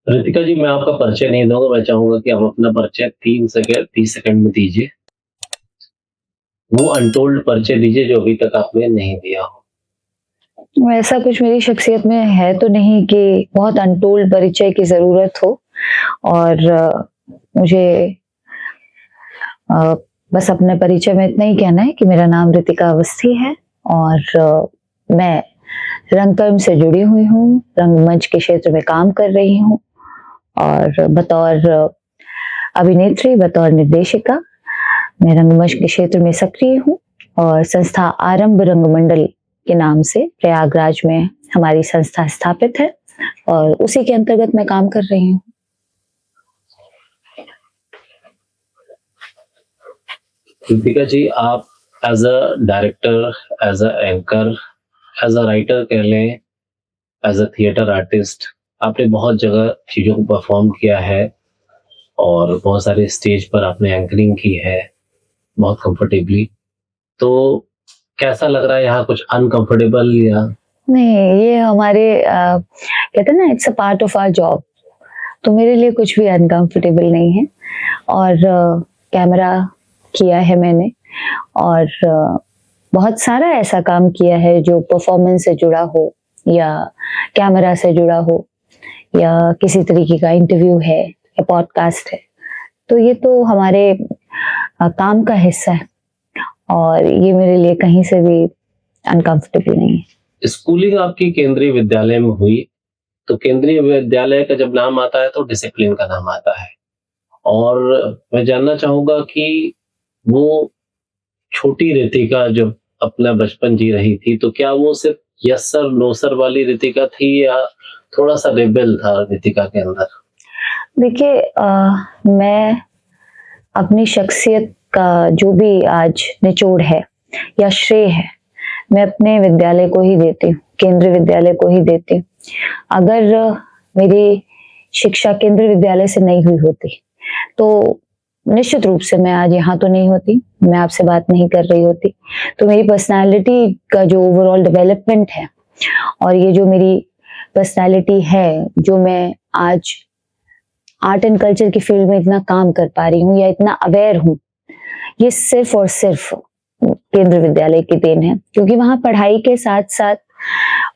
रितिका जी, मैं आपका परिचय नहीं दूँगा, मैं चाहूँगा कि आप अपना परिचय 3 सेकंड 30 सेकंड में दीजिए। वो अनटोल्ड परिचय दीजिए जो अभी तक आपने नहीं दिया हो। ऐसा कुछ मेरी शख्सियत में है तो नहीं कि बहुत अनटोल्ड परिचय की ज़रूरत हो और मुझे अ, बस अपने परिचय में इतना ही कहना है कि मेरा नाम रितिका अवस्थी है और मैं रंगकर्म से जुड़ी हुई हूँ, रंगमंच के क्षेत्र में काम कर रही हूँ और बतौर अभिनेत्री, बतौर निर्देशिका मैं रंगमंच के क्षेत्र में सक्रिय हूँ और संस्था आरंभ रंगमंडल के नाम से प्रयागराज में हमारी संस्था स्थापित है और उसी के अंतर्गत मैं काम कर रही हूँ। रितिका जी, आप as a director, as a anchor, as a writer कह लें, एज़ अ थिएटर आर्टिस्ट, आपने बहुत जगह चीज़ों को परफ़ॉर्म किया है और बहुत सारे स्टेज पर आपने एंकरिंग की है, बहुत कंफर्टेबली। तो कैसा लग रहा है यहाँ कुछ अनकंफर्टेबल या नहीं, ये हमारे कहते हैं ना it's a part of our job, तो मेरे लिए कुछ भी अनकंफर्टेबल नहीं है और कैमरा किया है मैंने और बहुत सारा ऐसा काम किया है जो परफॉर्मेंस से जुड़ा हो या कैमरा से जुड़ा हो या किसी तरीके का इंटरव्यू है या पॉडकास्ट है, तो ये तो हमारे काम का हिस्सा है और ये मेरे लिए कहीं से भी अनकंफर्टेबल नहीं है। स्कूलिंग आपकी केंद्रीय विद्यालय में हुई, तो केंद्रीय विद्यालय का जब नाम आता है तो डिसिप्लिन का नाम आता है। और मैं जानना चाहूँगा कि वो छोटी रितिका जब अपना बचपन जी रही थी, तो क्या वो सिर्फ़ यस सर, नो सर वाली रितिका थी या थोड़ा-सा रेबेल था रितिका के अंदर? देखिए मैं अपनी शख्सियत का जो भी आज निचोड़ है या श्रेय है, मैं अपने विद्यालय को ही देती हूँ, केंद्रीय विद्यालय को ही देती हूँ। अगर मेरी शिक्षा केंद्रीय विद्यालय से नहीं हुई होती, तो निश्चित रूप से मैं आज यहाँ तो नहीं होती, मैं आपसे बात नहीं कर रही होती। तो मेरी पर्सनैलिटी का जो ओवरऑल डेवलपमेंट है और ये जो मेरी पर्सनैलिटी है, जो मैं आज आर्ट एंड कल्चर की फील्ड में इतना काम कर पा रही हूँ या इतना अवेयर हूँ, ये सिर्फ और सिर्फ केंद्रीय विद्यालय की देन है, क्योंकि वहाँ पढ़ाई के साथ-साथ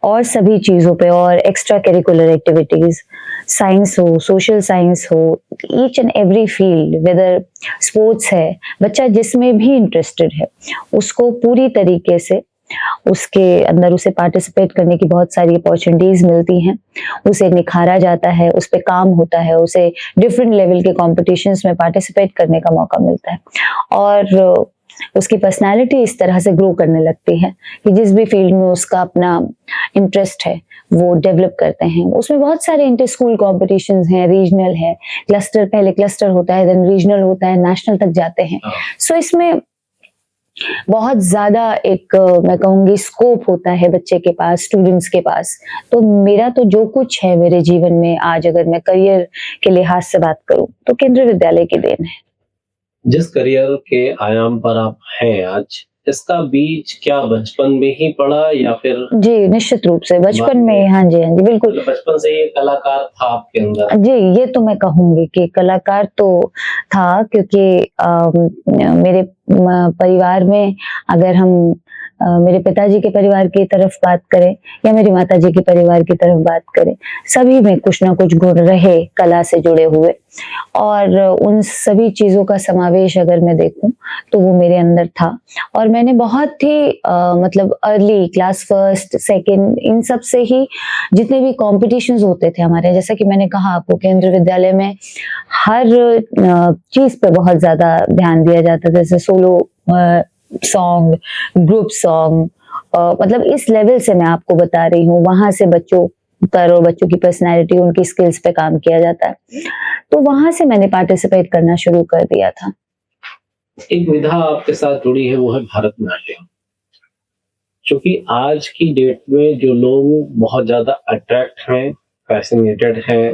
और सभी चीज़ों पे और एक्स्ट्रा करिकुलर एक्टिविटीज़, साइंस हो, सोशल साइंस हो, each and every field whether sports है, बच्चा जिसमें भी इंटरेस्टेड है, उसको पूरी तरीके से उसके अंदर उसे पार्टिसिपेट करने की बहुत सारी अपॉर्चुनिटीज़ मिलती हैं, उसे निखारा जाता है, उस पे काम होता है, उसे डिफरेंट लेवल के कॉम्पिटिशन्स में पार्टिसिपेट करने का मौका मिलता है और उसकी पर्सनैलिटी इस तरह से ग्रो करने लगती है कि जिस भी फील्ड में उसका अपना इंटरेस्ट है, वो डेवलप करते हैं। उसमें बहुत सारे इंटर स्कूल कॉम्पिटिशन्स हैं, रीजनल है, क्लस्टर पहले क्लस्टर होता है, देन रीजनल होता है, नेशनल तक जाते हैं। सो इसमें बहुत ज़्यादा एक मैं कहूँगी स्कोप होता है बच्चे के पास, स्टूडेंट्स के पास। तो मेरा तो जो कुछ है मेरे जीवन में आज अगर मैं करियर के लिहाज से बात करूँ, तो केंद्रीय विद्यालय की देन है। जिस करियर के आयाम पर आप हैं आज, इसका बीज क्या बचपन में ही पड़ा या फिर जी, निश्चित रूप से बाद बचपन में? में हाँ जी, हाँ जी, बिल्कुल। मतलब बचपन से ही एक कलाकार था आपके अंदर? जी, ये तो मैं कहूँगी कि कलाकार तो था क्योंकि मेरे परिवार में अगर हम मेरे पिताजी के परिवार की तरफ बात करें या मेरी माताजी के परिवार की तरफ बात करें, सभी में कुछ ना कुछ गुण रहे कला से जुड़े हुए और उन सभी चीज़ों का समावेश अगर मैं देखूँ, तो वो मेरे अंदर था और मैंने बहुत ही मतलब early class first, second in सब से ही जितने भी कॉम्पिटिशन्स होते थे हमारे, जैसा कि मैंने कहा आपको केंद्रीय विद्यालय में हर चीज़ पे बहुत ज़्यादा ध्यान दिया जाता था, जैसे सोलो सॉन्ग, ग्रुप सॉन्ग मतलब इस लेवल से मैं आपको बता रही हूँ, वहाँ से बच्चों पर और बच्चों की पर्सनैलिटी, उनकी स्किल्स पे काम किया जाता है। तो वहाँ से मैंने पार्टिसिपेट करना शुरू कर दिया था। एक विधा आपके साथ जुड़ी है, वो है भरतनाट्यम। क्योंकि आज की डेट में जो लोग बहुत ज़्यादा अट्रैक्ट हैं, फ़ैसिनेटेड हैं,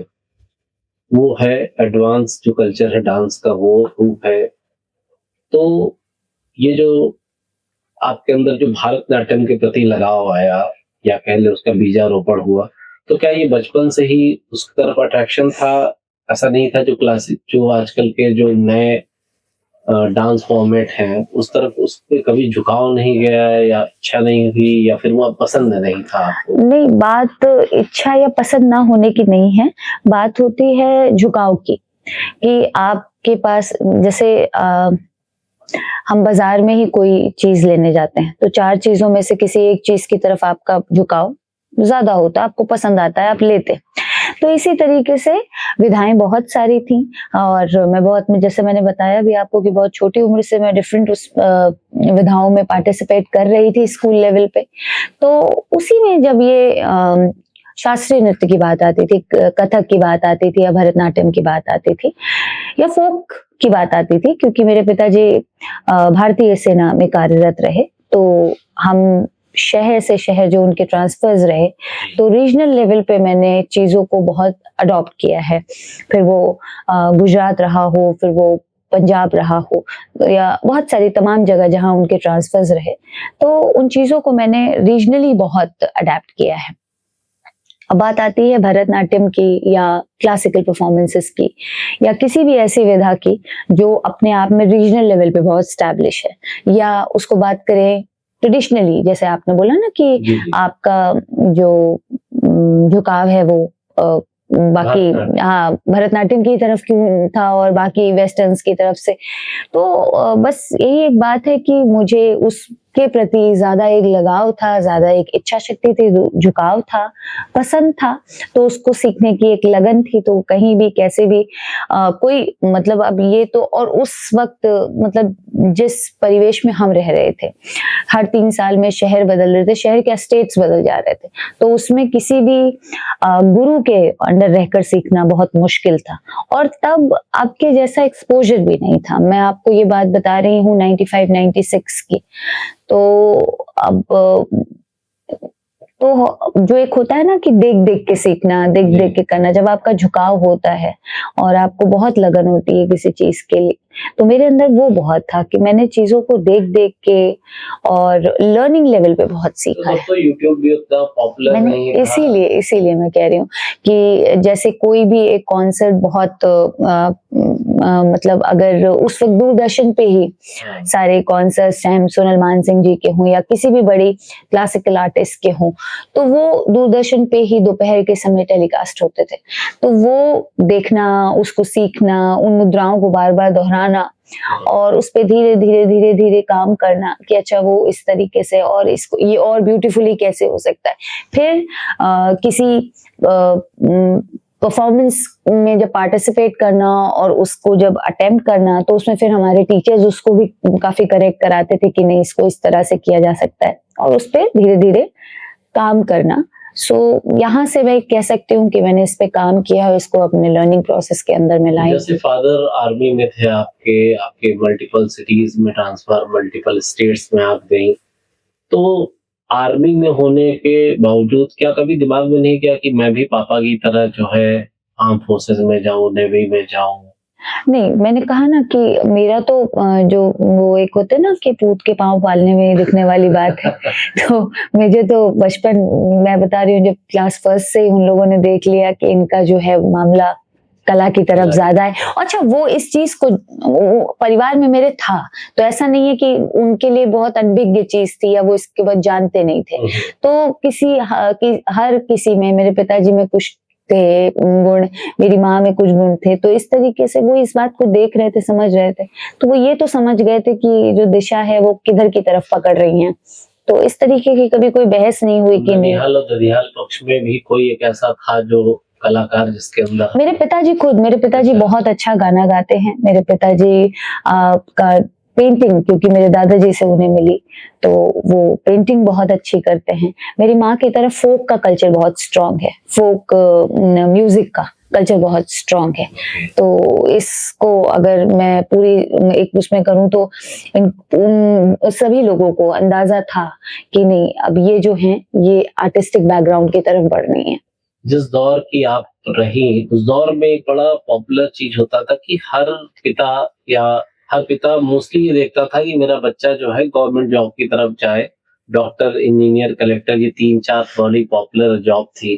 वो है एडवांस जो कल्चर है डांस का, वो रूप है। तो ये जो आपके अंदर जो भारतनाट्यम के प्रति लगाव आया या कह लें उसका बीजारोपण हुआ, तो क्या ये बचपन से ही उसकी तरफ अट्रैक्शन था? ऐसा नहीं था जो क्लासिक जो आजकल के जो नए डांस फॉर्मेट हैं उस तरफ उस पे कभी झुकाव नहीं गया है या इच्छा नहीं हुई या फिर वो पसंद नहीं था आपको? नहीं, बात इच्छा या पसंद ना होने की नहीं है, बात होती है झुकाव की, कि आपके पास जैसे हम बाजार में ही कोई चीज लेने जाते हैं तो 4 चीजों में से किसी एक चीज की तरफ आपका झुकाव ज्यादा होता है, आपको पसंद आता है, आप लेते हैं। तो इसी तरीके से विधाएं बहुत सारी थी और मैं बहुत, जैसे मैंने बताया भी आपको कि बहुत छोटी उम्र से मैं डिफरेंट उस विधाओं में पार्टिसिपेट कर रही थी स्कूल लेवल पे। तो उसी में जब ये शास्त्रीय नृत्य की बात आती थी, कथक की बात आती थी या भरतनाट्यम की बात आती थी या फोक की बात आती थी, क्योंकि मेरे पिताजी भारतीय सेना में कार्यरत रहे, तो हम शहर से शहर जो उनके ट्रांसफर्स रहे, तो रीजनल लेवल पे मैंने चीजों को बहुत अडॉप्ट किया है। फिर वो गुजरात रहा हो, फिर वो पंजाब रहा हो या बहुत सारी तमाम जगह जहां उनके ट्रांसफर्स रहे, तो उन चीजों को मैंने रीजनली बहुत अडेप्ट किया है। अब बात आती है भरतनाट्यम की या क्लासिकल परफॉर्मेंसेस की या किसी भी ऐसी विधा की जो अपने आप में रीजनल लेवल पे बहुत स्टैब्लिश है, या उसको बात करें ट्रेडिशनली, जैसे आपने बोला ना कि जी, जी। आपका जो झुकाव है वो बाकी, भरतनाट्यम। हाँ, भरतनाट्यम की तरफ क्यों था और बाकी वेस्टर्न्स की तरफ से, तो बस यही एक बात है कि मुझे उसके प्रति ज्यादा एक लगाव था, ज्यादा एक इच्छा शक्ति थी, झुकाव था, पसंद था, तो उसको सीखने की एक लगन थी। तो कहीं भी कैसे भी कोई मतलब, अब ये तो, और उस वक्त मतलब जिस परिवेश में हम रह रहे थे, हर 3 साल में शहर बदल रहे थे, शहर के स्टेट्स बदल जा रहे थे, तो उसमें किसी भी गुरु के अंडर रहकर सीखना बहुत मुश्किल था और तब आपके जैसा एक्सपोजर भी नहीं था। मैं आपको ये बात बता रही हूँ 95-96 की। तो अब तो जो एक होता है ना कि देख देख के सीखना, देख देख के करना, जब आपका झुकाव होता है और आपको बहुत लगन होती है किसी चीज के लिए, तो मेरे अंदर वो बहुत था कि मैंने चीजों को देख देख के और लर्निंग लेवल पे बहुत सीखा है। तो यूट्यूब भी उतना पॉपुलर मैंने नहीं था। इसीलिए मैं कह रही हूँ कि जैसे कोई भी एक कॉन्सर्ट बहुत मतलब अगर उस वक्त दूरदर्शन पे ही हाँ। सारे कॉन्सर्ट्स चाहे सोनल मानसिंह जी के हों या किसी भी बड़ी क्लासिकल आर्टिस्ट के हों, तो वो दूरदर्शन पे ही दोपहर के समय टेलीकास्ट होते थे। तो वो देखना, उसको सीखना, उन मुद्राओं को बार बार दोहराना और उस पे धीरे धीरे काम करना कि अच्छा वो इस तरीके से और इसको ये और ब्यूटीफुली कैसे हो सकता है। फिर किसी परफॉर्मेंस में जब पार्टिसिपेट करना और उसको जब अटेम्प्ट करना, तो उसमें फिर हमारे टीचर्स उसको भी काफी करेक्ट कराते थे कि नहीं, इसको इस तरह से किया जा सकता है, और उस पर धीरे धीरे काम करना। सो यहाँ से मैं कह सकती हूँ कि मैंने इस पे काम किया और इसको अपने लर्निंग प्रोसेस के अंदर में लाई। जैसे फादर आर्मी में थे आपके आपके मल्टीपल सिटीज में ट्रांसफर, मल्टीपल स्टेट्स में आप गई, तो आर्मी में होने के बावजूद क्या कभी दिमाग में नहीं गया कि मैं भी पापा की तरह जो है आर्म फोर्सेस में जाऊं, नेवी में जाऊं? नहीं, मैंने कहा ना कि मेरा तो जो वो एक होते हैं ना कि पूत के पाँव पालने में दिखने वाली बात है। तो मुझे तो बचपन, मैं बता रही हूँ, जब क्लास फर्स्ट से ही उन लोगों ने देख लिया कि इनका जो है मामला कला की तरफ ज्यादा है। अच्छा, वो इस चीज को परिवार में मेरे था, तो ऐसा नहीं है कि उनके लिए बहुत अनभिज्ञ चीज थी या वो इसके बाद जानते नहीं थे। तो हर किसी में, मेरे पिताजी में कुछ थे गुण, मेरी माँ में कुछ गुण थे, तो इस तरीके से वो इस बात को देख रहे थे, समझ रहे थे, तो वो ये तो समझ गए थे कि जो दिशा है वो किधर की तरफ पकड़ रही हैं। तो इस तरीके की कभी कोई बहस नहीं हुई कि नहीं। ननिहाल और ददियाल पक्ष में भी कोई एक ऐसा था जो कलाकार जिसके अंदर? मेरे पिताजी बहुत अच्छा गाना गाते हैं। मेरे पिताजी का पेंटिंग, क्योंकि मेरे दादाजी से उन्हें मिली, तो वो पेंटिंग बहुत अच्छी करते हैं। मेरी माँ की तरफ फोक का कल्चर बहुत स्ट्रांग है, फोक म्यूजिक का कल्चर बहुत स्ट्रांग है। तो इसको अगर मैं पूरी एक उसमें करूं तो उन सभी लोगों को अंदाजा था कि नहीं, अब ये जो हैं ये आर्टिस्टिक बैकग्राउंड की तरफ बढ़नी है। जिस दौर की आप रही, उस दौर में एक बड़ा पॉपुलर चीज होता था कि हर पिता मोस्टली ये देखता था कि मेरा बच्चा जो है गवर्नमेंट जॉब की तरफ जाए। डॉक्टर, इंजीनियर, कलेक्टर, ये 3-4 बड़ी पॉपुलर जॉब थी।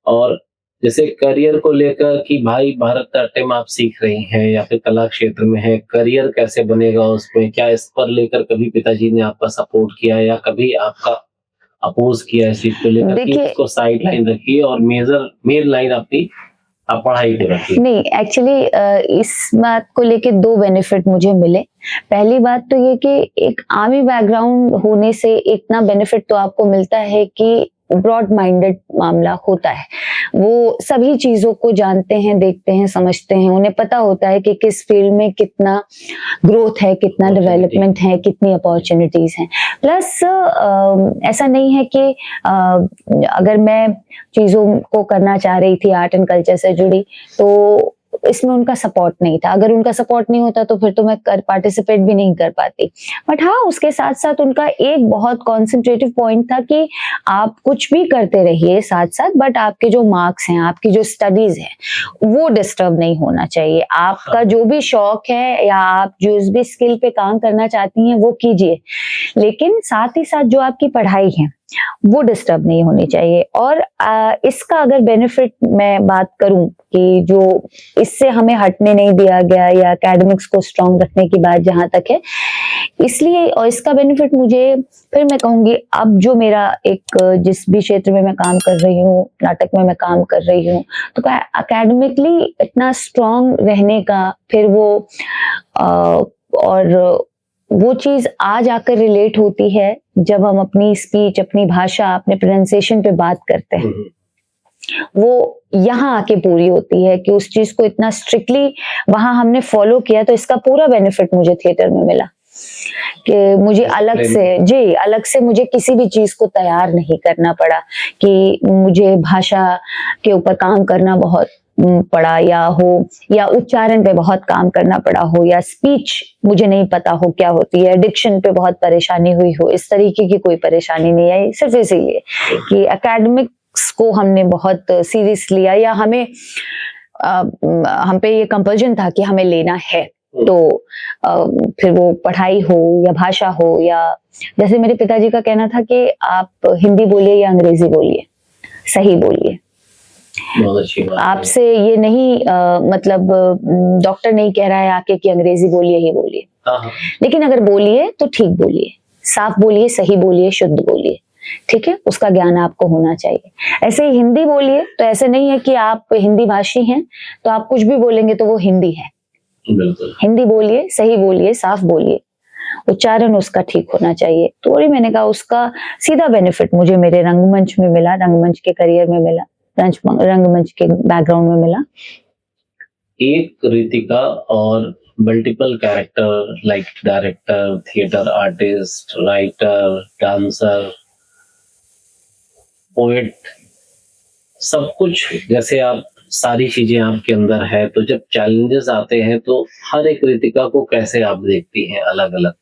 और जैसे करियर को लेकर कि भाई भरतनाट्यम आप सीख रही हैं या फिर कला क्षेत्र में है, करियर कैसे बनेगा उसमें? क्या इस पर लेकर कभी पिताजी ने आपका सपोर्ट किया या कभी आपका अपोज किया इस चीज को लेकर कि देखिए, इसको साइड लाइन रखिए और मेन लाइन अपनी आप पढ़ाई पे रखिए? नहीं एक्चुअली इस बात को लेके दो बेनिफिट मुझे मिले। पहली बात तो ये कि एक आर्मी बैकग्राउंड होने से इतना बेनिफिट तो आपको मिलता है कि ब्रॉड माइंडेड मामला होता है। वो सभी चीजों को जानते हैं, देखते हैं, समझते हैं। उन्हें पता होता है कि किस फील्ड में कितना ग्रोथ है, कितना डेवलपमेंट है, कितनी अपॉर्चुनिटीज हैं। प्लस ऐसा नहीं है कि अगर मैं चीजों को करना चाह रही थी आर्ट एंड कल्चर से जुड़ी तो इसमें उनका सपोर्ट नहीं था। अगर उनका सपोर्ट नहीं होता तो फिर तो मैं पार्टिसिपेट भी नहीं कर पाती। बट हाँ, उसके साथ साथ उनका एक बहुत कॉन्सेंट्रेटिव पॉइंट था कि आप कुछ भी करते रहिए साथ साथ, बट आपके जो मार्क्स हैं, आपकी जो स्टडीज है, वो डिस्टर्ब नहीं होना चाहिए। आपका जो भी शौक है या आप जिस भी स्किल पे काम करना चाहती हैं वो कीजिए, लेकिन साथ ही साथ जो आपकी पढ़ाई है वो डिस्टर्ब नहीं होनी चाहिए। और इसका अगर बेनिफिट मैं बात करूं कि जो इससे हमें हटने नहीं दिया गया या एकेडमिक्स को स्ट्रांग रखने की बात जहां तक है, इसलिए और इसका बेनिफिट मुझे फिर मैं कहूंगी अब जो मेरा एक जिस भी क्षेत्र में मैं काम कर रही हूँ, नाटक में मैं काम कर रही हूँ, तो एकेडमिकली इतना स्ट्रांग रहने का फिर वो और वो चीज आज आकर रिलेट होती है जब हम अपनी स्पीच, अपनी भाषा, अपने प्रोनाउंसिएशन पे बात करते हैं। वो यहाँ आके पूरी होती है कि उस चीज को इतना स्ट्रिक्टली वहां हमने फॉलो किया, तो इसका पूरा बेनिफिट मुझे थिएटर में मिला कि मुझे अलग से मुझे किसी भी चीज को तैयार नहीं करना पड़ा कि मुझे भाषा के ऊपर काम करना बहुत पड़ा या उच्चारण पे बहुत काम करना पड़ा हो, या स्पीच मुझे नहीं पता हो क्या होती है, डिक्शन पे बहुत परेशानी हुई हो। इस तरीके की कोई परेशानी नहीं आई। सिर्फ इसीलिए कि एकेडमिक्स को हमने बहुत सीरियस लिया या हम पे ये कंपल्जन था कि हमें लेना है। तो फिर वो पढ़ाई हो या भाषा हो, या जैसे मेरे पिताजी का कहना था कि आप हिंदी बोलिए या अंग्रेजी बोलिए, सही बोलिए। आपसे ये नहीं मतलब डॉक्टर नहीं कह रहा है आके कि अंग्रेजी बोलिए ही बोलिए, लेकिन अगर बोलिए तो ठीक बोलिए, साफ बोलिए, सही बोलिए, शुद्ध बोलिए, ठीक है? उसका ज्ञान आपको होना चाहिए। ऐसे ही हिंदी बोलिए, तो ऐसे नहीं है कि आप हिंदी भाषी हैं तो आप कुछ भी बोलेंगे तो वो हिंदी है। हिंदी बोलिए, सही बोलिए, साफ बोलिए, उच्चारण उसका ठीक होना चाहिए। तो वही मैंने कहा, उसका सीधा बेनिफिट मुझे मेरे रंगमंच में मिला, रंगमंच के करियर में मिला, रंगमंच के बैकग्राउंड में मिला। एक रितिका और multiple character like director, theatre artist, writer, dancer, poet, सब कुछ जैसे आप सारी चीजें आपके अंदर है, तो जब चैलेंजेस आते हैं तो हर एक रितिका को कैसे आप देखती हैं अलग अलग?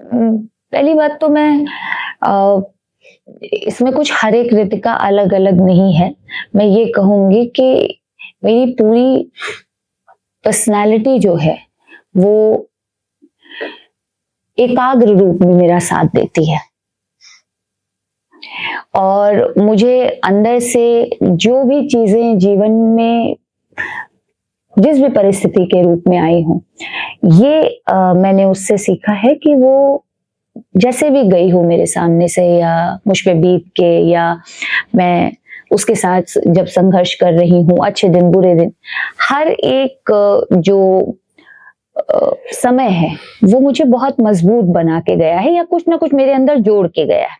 पहली बात तो मैं इसमें कुछ हर एक रितिका अलग अलग नहीं है। मैं ये कहूंगी कि मेरी पूरी पर्सनालिटी जो है वो एकाग्र रूप में मेरा साथ देती है, और मुझे अंदर से जो भी चीजें जीवन में जिस भी परिस्थिति के रूप में आई हूं, ये मैंने उससे सीखा है कि वो जैसे भी गई हो मेरे सामने से या मुझ पे बीत के, या मैं उसके साथ जब संघर्ष कर रही हूँ, अच्छे दिन बुरे दिन, हर एक जो समय है वो मुझे बहुत मजबूत बना के गया है या कुछ ना कुछ मेरे अंदर जोड़ के गया है।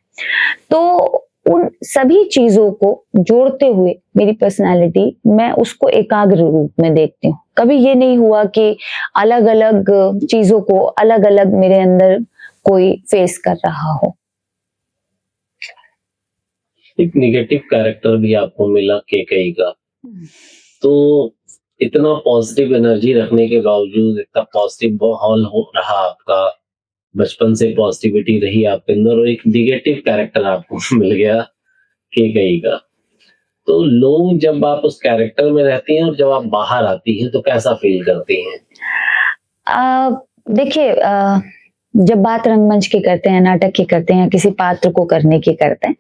तो उन सभी चीजों को जोड़ते हुए मेरी पर्सनालिटी, मैं उसको एकाग्र रूप में देखती हूँ। कभी ये नहीं हुआ कि अलग अलग चीजों को अलग अलग मेरे अंदर कोई फेस कर रहा हो। एक निगेटिव कैरेक्टर भी आपको मिला केकई का, तो इतना पॉजिटिव एनर्जी रखने के बावजूद, इतना पॉजिटिव माहौल हो रहा आपका, बचपन से पॉजिटिविटी रही आपके अंदर, और एक निगेटिव कैरेक्टर आपको मिल गया केकई का, तो लोग जब आप उस कैरेक्टर में रहती हैं और जब आप बाहर आती हैं तो कैसा फील करती हैं? देखिए, जब बात रंगमंच की करते हैं, नाटक की करते हैं, या किसी पात्र को करने की करते हैं,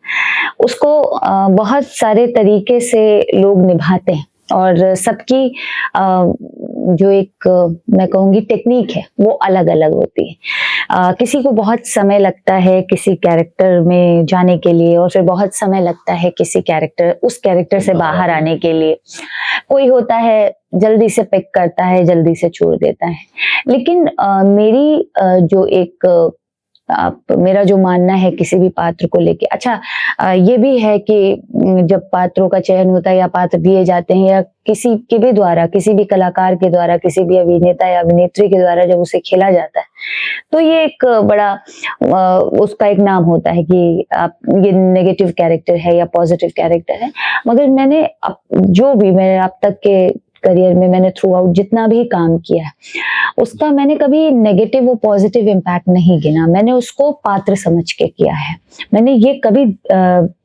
उसको बहुत सारे तरीके से लोग निभाते हैं और सबकी जो एक मैं कहूँगी टेक्निक है वो अलग अलग होती है। किसी को बहुत समय लगता है किसी कैरेक्टर में जाने के लिए, और फिर बहुत समय लगता है उस कैरेक्टर से बाहर आने के लिए। कोई होता है जल्दी से पिक करता है, जल्दी से छोड़ देता है। लेकिन मेरी जो एक मेरा जो मानना है किसी भी पात्र को लेके, अच्छा ये भी है कि जब पात्रों का चयन होता है या पात्र दिए जाते हैं, या किसी के भी द्वारा, किसी भी कलाकार के द्वारा, किसी भी अभिनेता या अभिनेत्री के द्वारा जब उसे खेला जाता है, तो ये एक बड़ा उसका एक नाम होता है कि आप ये नेगेटिव कैरेक्टर है या पॉजिटिव कैरेक्टर है। मगर मैंने जो भी मैंने अब तक के करियर में मैंने थ्रू आउट जितना भी काम किया है, उसका मैंने कभी नेगेटिव और पॉजिटिव इम्पैक्ट नहीं गिना। मैंने उसको पात्र समझ के किया है। मैंने ये कभी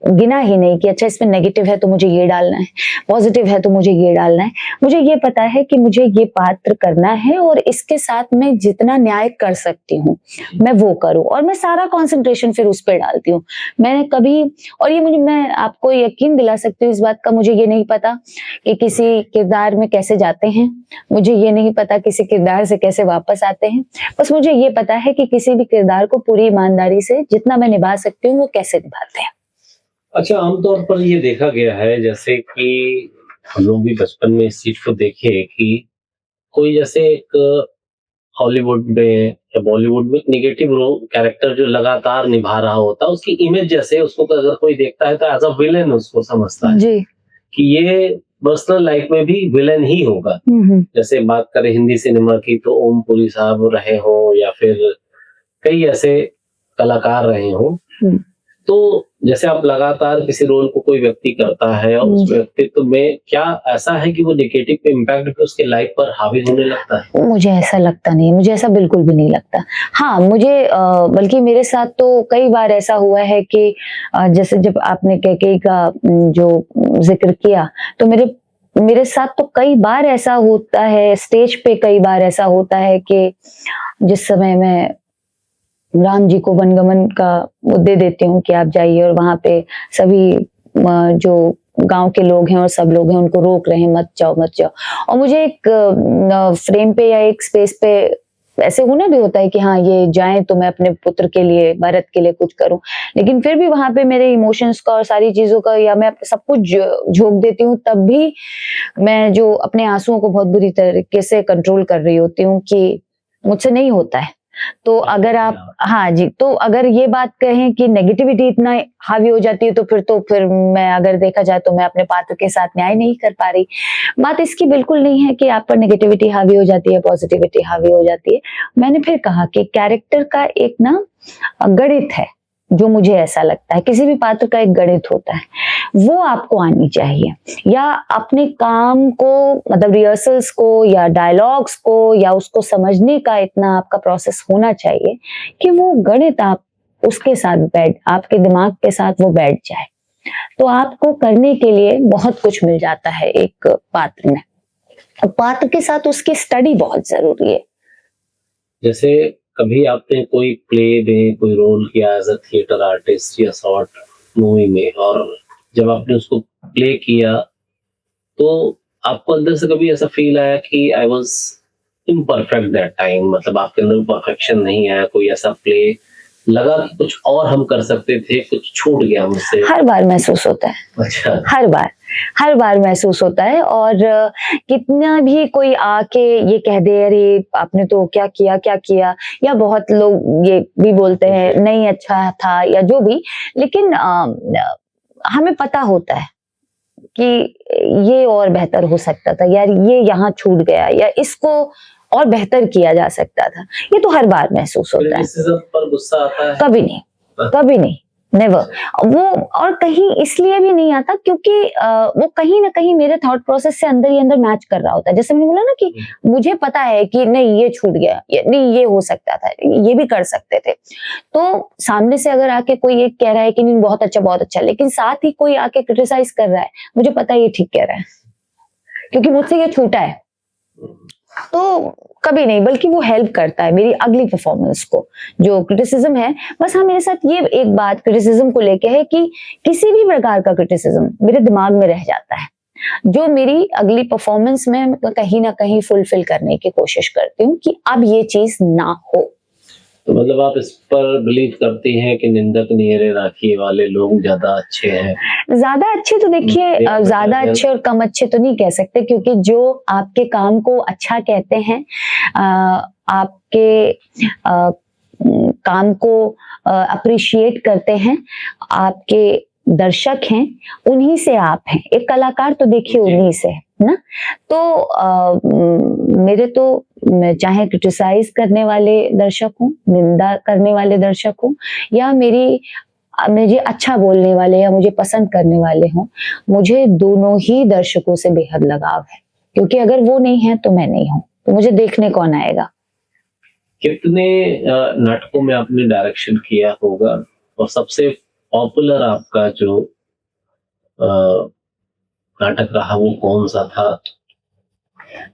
गिना ही नहीं कि अच्छा इसमें नेगेटिव है तो मुझे ये डालना है, पॉजिटिव है तो मुझे ये डालना है। मुझे ये पता है कि मुझे ये पात्र करना है और इसके साथ मैं जितना न्याय कर सकती हूँ मैं वो करूँ, और मैं सारा कॉन्सेंट्रेशन फिर उस पर डालती हूँ। मैंने कभी, और ये मैं आपको यकीन दिला सकती हूँ इस बात का, मुझे ये नहीं पता कि किसी किरदार में कैसे जाते हैं, मुझे ये नहीं पता किसी किरदार से कैसे वापस आते हैं। बस मुझे ये पता है कि किसी भी किरदार को पूरी ईमानदारी से जितना मैं निभा सकती हूँ वो कैसे निभाते हैं। अच्छा, आमतौर पर ये देखा गया है जैसे कि हम लोग भी बचपन में इस चीज को देखे कि कोई जैसे एक हॉलीवुड में या बॉलीवुड में नेगेटिव रोल कैरेक्टर जो लगातार निभा रहा होता है, उसकी इमेज जैसे उसको अगर कोई देखता है तो एज अ विलेन उसको समझता है जी। कि ये पर्सनल लाइफ में भी विलेन ही होगा। जैसे बात करें हिंदी सिनेमा की तो ओम पुरी साहब रहे हो या फिर कई ऐसे कलाकार रहे हो, तो जैसे आप लगातार किसी रोल को कोई व्यक्ति करता है और उस व्यक्तित्व में क्या ऐसा है कि वो नेगेटिव इम्पैक्ट उसके लाइफ पर हावी होने लगता है? मुझे ऐसा लगता नहीं है, मुझे ऐसा बिल्कुल भी नहीं लगता। हाँ, मुझे बल्कि मेरे साथ तो कई बार ऐसा हुआ है कि जैसे जब आपने कैकेयी का जो जिक्र किया, तो मेरे साथ तो कई बार ऐसा होता है, स्टेज पे कई बार ऐसा होता है कि जिस समय मैं राम जी को वनगमन का मुद्दे देती हूँ कि आप जाइए, और वहां पे सभी जो गांव के लोग हैं और सब लोग हैं उनको रोक रहे हैं, मत जाओ मत जाओ। और मुझे एक फ्रेम पे या एक स्पेस पे ऐसे होना भी होता है कि हाँ ये जाएं तो मैं अपने पुत्र के लिए, भारत के लिए कुछ करूं, लेकिन फिर भी वहां पे मेरे इमोशंस का और सारी चीजों का या मैं सब कुछ झोंक देती हूँ, तब भी मैं जो अपने आंसुओं को बहुत बुरी तरीके से कंट्रोल कर रही होती हूँ कि मुझसे नहीं होता है। तो अगर आप, हाँ जी, तो अगर ये बात कहें कि नेगेटिविटी इतना हावी हो जाती है तो फिर मैं, अगर देखा जाए तो मैं अपने पात्र के साथ न्याय नहीं कर पा रही। बात इसकी बिल्कुल नहीं है कि आप पर नेगेटिविटी हावी हो जाती है, पॉजिटिविटी हावी हो जाती है। मैंने फिर कहा कि कैरेक्टर का एक ना गणित है, जो मुझे ऐसा लगता है किसी भी पात्र का एक गणित होता है, वो आपको आनी चाहिए, या अपने काम को मतलब रिहर्सल्स को या डायलॉग्स को या उसको समझने का इतना आपका प्रोसेस होना चाहिए कि वो गणित आप उसके साथ आपके दिमाग के साथ वो बैठ जाए, तो आपको करने के लिए बहुत कुछ मिल जाता है एक पात्र में। पात्र के साथ उसकी स्टडी बहुत जरूरी है। जैसे कभी आपने कोई प्ले में कोई रोल किया एज अ थिएटर आर्टिस्ट या शॉर्ट मूवी में, और जब आपने उसको प्ले किया तो आपको अंदर से कभी ऐसा फील आया कि I was imperfect that time, मतलब आपके अंदर परफेक्शन नहीं आया, कोई ऐसा प्ले लगा कि कुछ और हम कर सकते थे, कुछ छूट गया मुझसे? हर बार महसूस होता है। अच्छा। हर बार महसूस होता है, और कितना भी कोई आके ये कह दे अरे आपने तो क्या किया, या बहुत लोग ये भी बोलते हैं नहीं अच्छा था या जो भी, लेकिन हमें पता होता है कि ये और बेहतर हो सकता था, यार ये यहाँ छूट गया, या इसको और बेहतर किया जा सकता था। ये तो हर बार महसूस होता है। पर गुस्सा आता है? कभी नहीं, नेवर। वो और कहीं इसलिए भी नहीं आता क्योंकि वो कहीं ना कहीं मेरे थॉट प्रोसेस से अंदर ही अंदर मैच कर रहा होता है। जैसे मैंने बोला ना कि मुझे पता है कि नहीं ये छूट गया, नहीं ये हो सकता था, ये भी कर सकते थे। तो सामने से अगर आके कोई एक कह रहा है कि नहीं बहुत अच्छा, लेकिन साथ ही कोई आके क्रिटिसाइज कर रहा है, मुझे पता है ये ठीक कह रहा है क्योंकि मुझसे ये छूटा है। तो कभी नहीं, बल्कि वो हेल्प करता है मेरी अगली परफॉर्मेंस को। जो क्रिटिसिज्म है, बस हाँ मेरे साथ ये एक बात क्रिटिसिज्म को लेके है कि किसी भी प्रकार का क्रिटिसिज्म मेरे दिमाग में रह जाता है, जो मेरी अगली परफॉर्मेंस में कहीं ना कहीं फुलफिल करने की कोशिश करती हूँ कि अब ये चीज ना हो। तो मतलब आप इस पर बिलीव करती हैं कि निंदक नियरे राखी वाले लोग ज्यादा अच्छे हैं? ज्यादा अच्छे तो देखिए, ज्यादा अच्छे और कम अच्छे तो नहीं कह सकते, क्योंकि जो आपके काम को अच्छा कहते हैं, आपके काम को अप्रिशिएट करते हैं, आपके दर्शक हैं, उन्हीं से आप हैं। एक कलाकार तो देखिए उन्हीं से है ना। तो मेरे तो चाहे क्रिटिसाइज करने वाले दर्शक हों, निंदा करने वाले दर्शक हों, या मुझे अच्छा बोलने वाले या मुझे पसंद करने वाले हों, मुझे दोनों ही दर्शकों से बेहद लगाव है, क्योंकि अगर वो नहीं है तो मैं नहीं हूं, तो मुझे देखने कौन आएगा। कितने नाटकों में आपने डायरेक्शन किया होगा और सबसे पॉपुलर आपका जो नाटक रहा वो कौन सा था?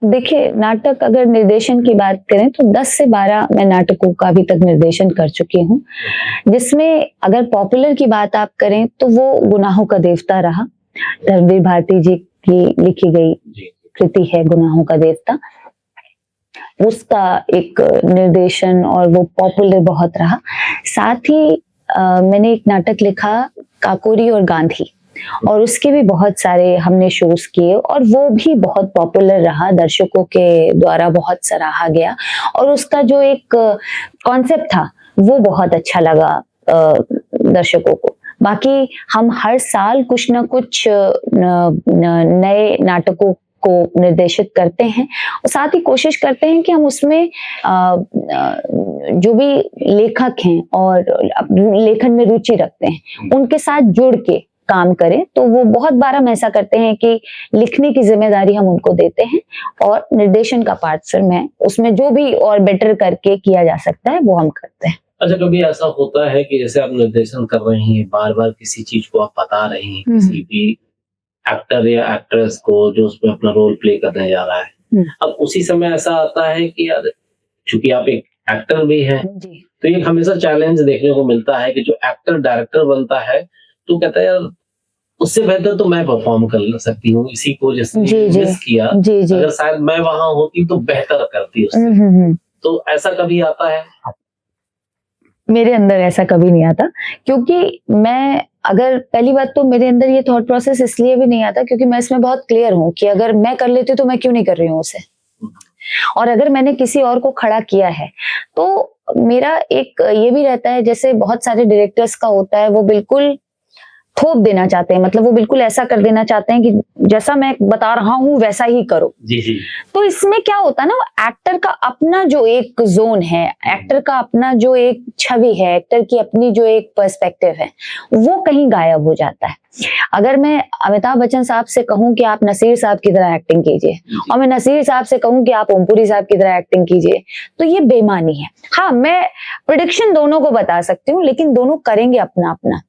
देखिए, नाटक अगर निर्देशन की बात करें तो 10 से 12 मैं नाटकों का अभी तक निर्देशन कर चुकी हूँ, जिसमें अगर पॉपुलर की बात आप करें तो वो गुनाहों का देवता रहा। धर्मवीर भारती जी की लिखी गई कृति है गुनाहों का देवता, उसका एक निर्देशन और वो पॉपुलर बहुत रहा। साथ ही मैंने एक नाटक लिखा काकोरी और गांधी, और उसके भी बहुत सारे हमने शोज किए और वो भी बहुत पॉपुलर रहा, दर्शकों के द्वारा बहुत सराहा गया, और उसका जो एक कॉन्सेप्ट था वो बहुत अच्छा लगा दर्शकों को। बाकी हम हर साल कुछ ना कुछ नए नाटकों को निर्देशित करते हैं, और साथ ही कोशिश करते हैं कि हम उसमें जो भी लेखक हैं और लेखन में रुचि रखते हैं उनके साथ जुड़ के काम करें। तो वो बहुत बार हम ऐसा करते हैं कि लिखने की जिम्मेदारी हम उनको देते हैं और निर्देशन का पार्ट फिर मैं उसमें जो भी और बेटर करके किया जा सकता है वो हम करते हैं। अच्छा, कभी ऐसा होता है कि जैसे आप निर्देशन कर रही हैं, बार बार किसी चीज को आप बता रही हैं किसी भी एक्टर या एक्ट्रेस को जो उसमें अपना रोल प्ले करने जा रहा है, अब उसी समय ऐसा आता है कि यार चूंकि आप एक एक्टर भी हैं, तो ये हमेशा चैलेंज देखने को मिलता है कि जो एक्टर डायरेक्टर बनता है तो कहता है यार उससे बेहतर तो मैं परफॉर्म कर सकती हूँ, इसी को जिसने मिस किया अगर शायद मैं वहां होती तो बेहतर करती उससे। तो ऐसा कभी आता है? मेरे अंदर ऐसा कभी नहीं आता, क्योंकि मैं अगर पहली बात तो मेरे अंदर ये थॉट प्रोसेस इसलिए भी नहीं आता क्योंकि मैं इसमें बहुत क्लियर हूँ कि अगर मैं कर लेती तो मैं क्यों नहीं कर रही हूँ उसे, और अगर मैंने किसी और को खड़ा किया है तो मेरा एक ये भी रहता है, जैसे बहुत सारे डायरेक्टर्स का होता है वो बिल्कुल थोप देना चाहते हैं, मतलब वो बिल्कुल ऐसा कर देना चाहते हैं कि जैसा मैं बता रहा हूँ वैसा ही करो। जी। तो इसमें क्या होता है ना, एक्टर का अपना जो एक जोन है, एक्टर का अपना जो एक छवि है, एक्टर की अपनी जो एक पर्सपेक्टिव है, वो कहीं गायब हो जाता है। अगर मैं अमिताभ बच्चन साहब से कहूं कि आप नसीर साहब की तरह एक्टिंग कीजिए और मैं नसीर साहब से कहूं कि आप ओमपुरी साहब की तरह एक्टिंग कीजिए, तो ये बेईमानी है। हाँ, मैं प्रेडिक्शन दोनों को बता सकती हूँ, लेकिन दोनों करेंगे अपना अपना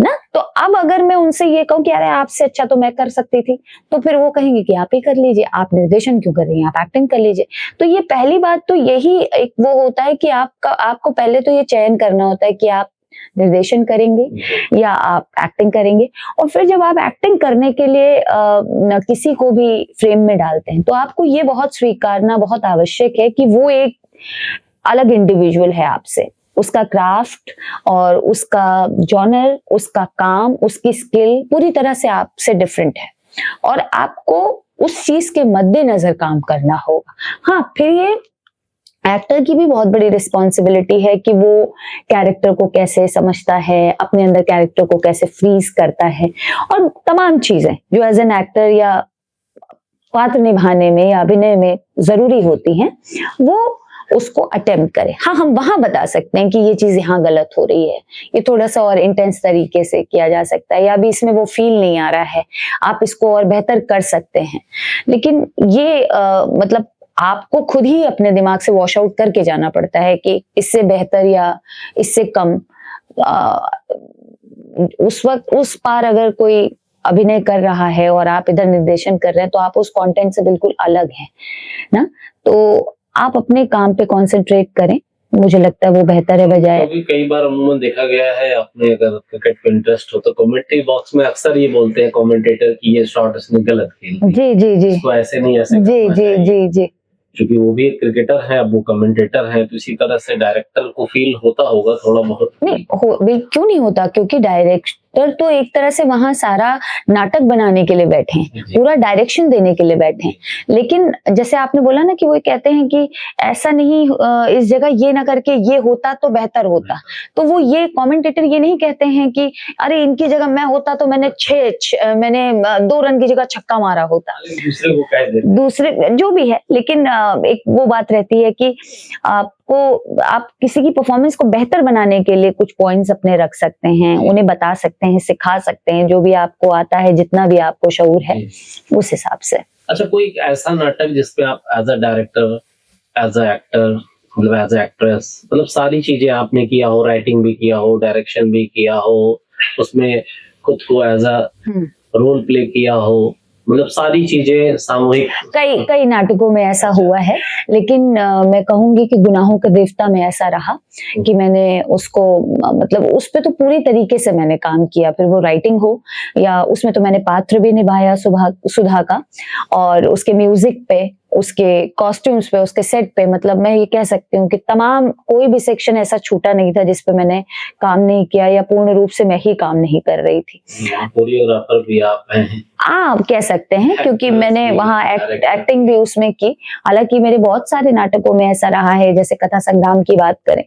ना। तो अब अगर मैं उनसे ये कहूं कि अरे आपसे अच्छा तो मैं कर सकती थी, तो फिर वो कहेंगे कि आप ही कर लीजिए, आप निर्देशन क्यों कर रही हैं, आप एक्टिंग कर लीजिए। तो ये पहली बात तो यही एक वो होता है कि आपको पहले तो ये चयन करना होता है कि आप निर्देशन करेंगे या आप एक्टिंग करेंगे, और फिर जब आप एक्टिंग करने के लिए किसी को भी फ्रेम में डालते हैं तो आपको ये बहुत स्वीकारना बहुत आवश्यक है कि वो एक अलग इंडिविजुअल है आपसे, उसका क्राफ्ट और उसका जॉनर, उसका काम, उसकी स्किल पूरी तरह से आपसे डिफरेंट है, और आपको उस चीज के मद्देनजर काम करना होगा। हाँ, फिर ये एक्टर की भी बहुत बड़ी रिस्पॉन्सिबिलिटी है कि वो कैरेक्टर को कैसे समझता है, अपने अंदर कैरेक्टर को कैसे फ्रीज करता है, और तमाम चीजें जो एज एन एक्टर या पात्र निभाने में या अभिनय में जरूरी होती हैं वो उसको अटेम्प्ट करे। हाँ, हम वहां बता सकते हैं कि ये चीज यहाँ गलत हो रही है, ये थोड़ा सा और इंटेंस तरीके से किया जा सकता है, या अभी इसमें वो फील नहीं आ रहा है, आप इसको और बेहतर कर सकते हैं। लेकिन ये मतलब आपको खुद ही अपने दिमाग से वॉश आउट करके जाना पड़ता है कि इससे बेहतर या इससे कम। उस वक्त उस पार अगर कोई अभिनय कर रहा है और आप इधर निर्देशन कर रहे हैं तो आप उस कंटेंट से बिल्कुल अलग हैं ना। तो आप अपने काम पे कंसंट्रेट करें, मुझे लगता है वो बेहतर है बजाय। अभी कई बार अमूमन देखा गया है, आपने अगर क्रिकेट पे इंटरेस्ट हो तो कमेंट्री बॉक्स में अक्सर ये बोलते हैं कमेंटेटर कि ये शॉट इसने गलत खेल जी जी जी इसको ऐसे नहीं ऐसे जी करना जी चाहिए। जी जी क्योंकि वो भी एक क्रिकेटर है, अब वो कमेंटेटर है, तो इसी तरह से डायरेक्टर को फील होता होगा थोड़ा बहुत। नहीं क्यों नहीं होता, क्योंकि डायरेक्टर तो एक तरह से वहां सारा नाटक बनाने के लिए बैठे हैं, जी। पूरा डायरेक्शन देने के लिए बैठे हैं। लेकिन जैसे आपने बोला ना कि वो कहते हैं कि ऐसा नहीं, इस जगह ये ना करके ये होता तो बेहतर होता, तो वो ये कमेंटेटर ये नहीं कहते हैं कि अरे इनकी जगह मैं होता तो मैंने 2 रन की जगह छक्का मारा होता, दूसरे को कह देते दूसरे जो भी है। लेकिन एक वो बात रहती है कि आप किसी की परफॉर्मेंस को बेहतर बनाने के लिए कुछ पॉइंट्स अपने रख सकते हैं, उन्हें बता सकते हैं, सिखा सकते हैं, जो भी आपको आता है, जितना भी आपको शऊर है उस हिसाब से। अच्छा, कोई ऐसा नाटक जिसपे आप as a director, as a actor, मतलब एज अ एक्ट्रेस, मतलब सारी चीजें आपने किया हो, राइटिंग भी किया हो, डायरेक्शन भी किया हो, उसमें खुद को एज अ रोल प्ले किया हो, मतलब सारी चीजें सामूहिक? कई नाटकों में ऐसा हुआ है, लेकिन मैं कहूंगी कि गुनाहों का देवता में ऐसा रहा कि मैंने उसको मतलब उस पे तो पूरी तरीके से मैंने काम किया, फिर वो राइटिंग हो या उसमें तो मैंने पात्र भी निभाया सुधा का, और उसके म्यूजिक पे, उसके कॉस्ट्यूम्स पे, उसके सेट पे, मतलब मैं ये कह सकती हूँ कि तमाम कोई भी सेक्शन ऐसा छूटा नहीं था जिसपे मैंने काम नहीं किया या पूर्ण रूप से मैं ही काम नहीं कर रही थी। कोरियोग्राफर भी आप हैं? आप कह सकते हैं, क्योंकि मैंने वहाँ एक्टिंग भी उसमें की। हालांकि मेरे बहुत सारे नाटकों में ऐसा रहा है, जैसे कथा संग्राम की बात करें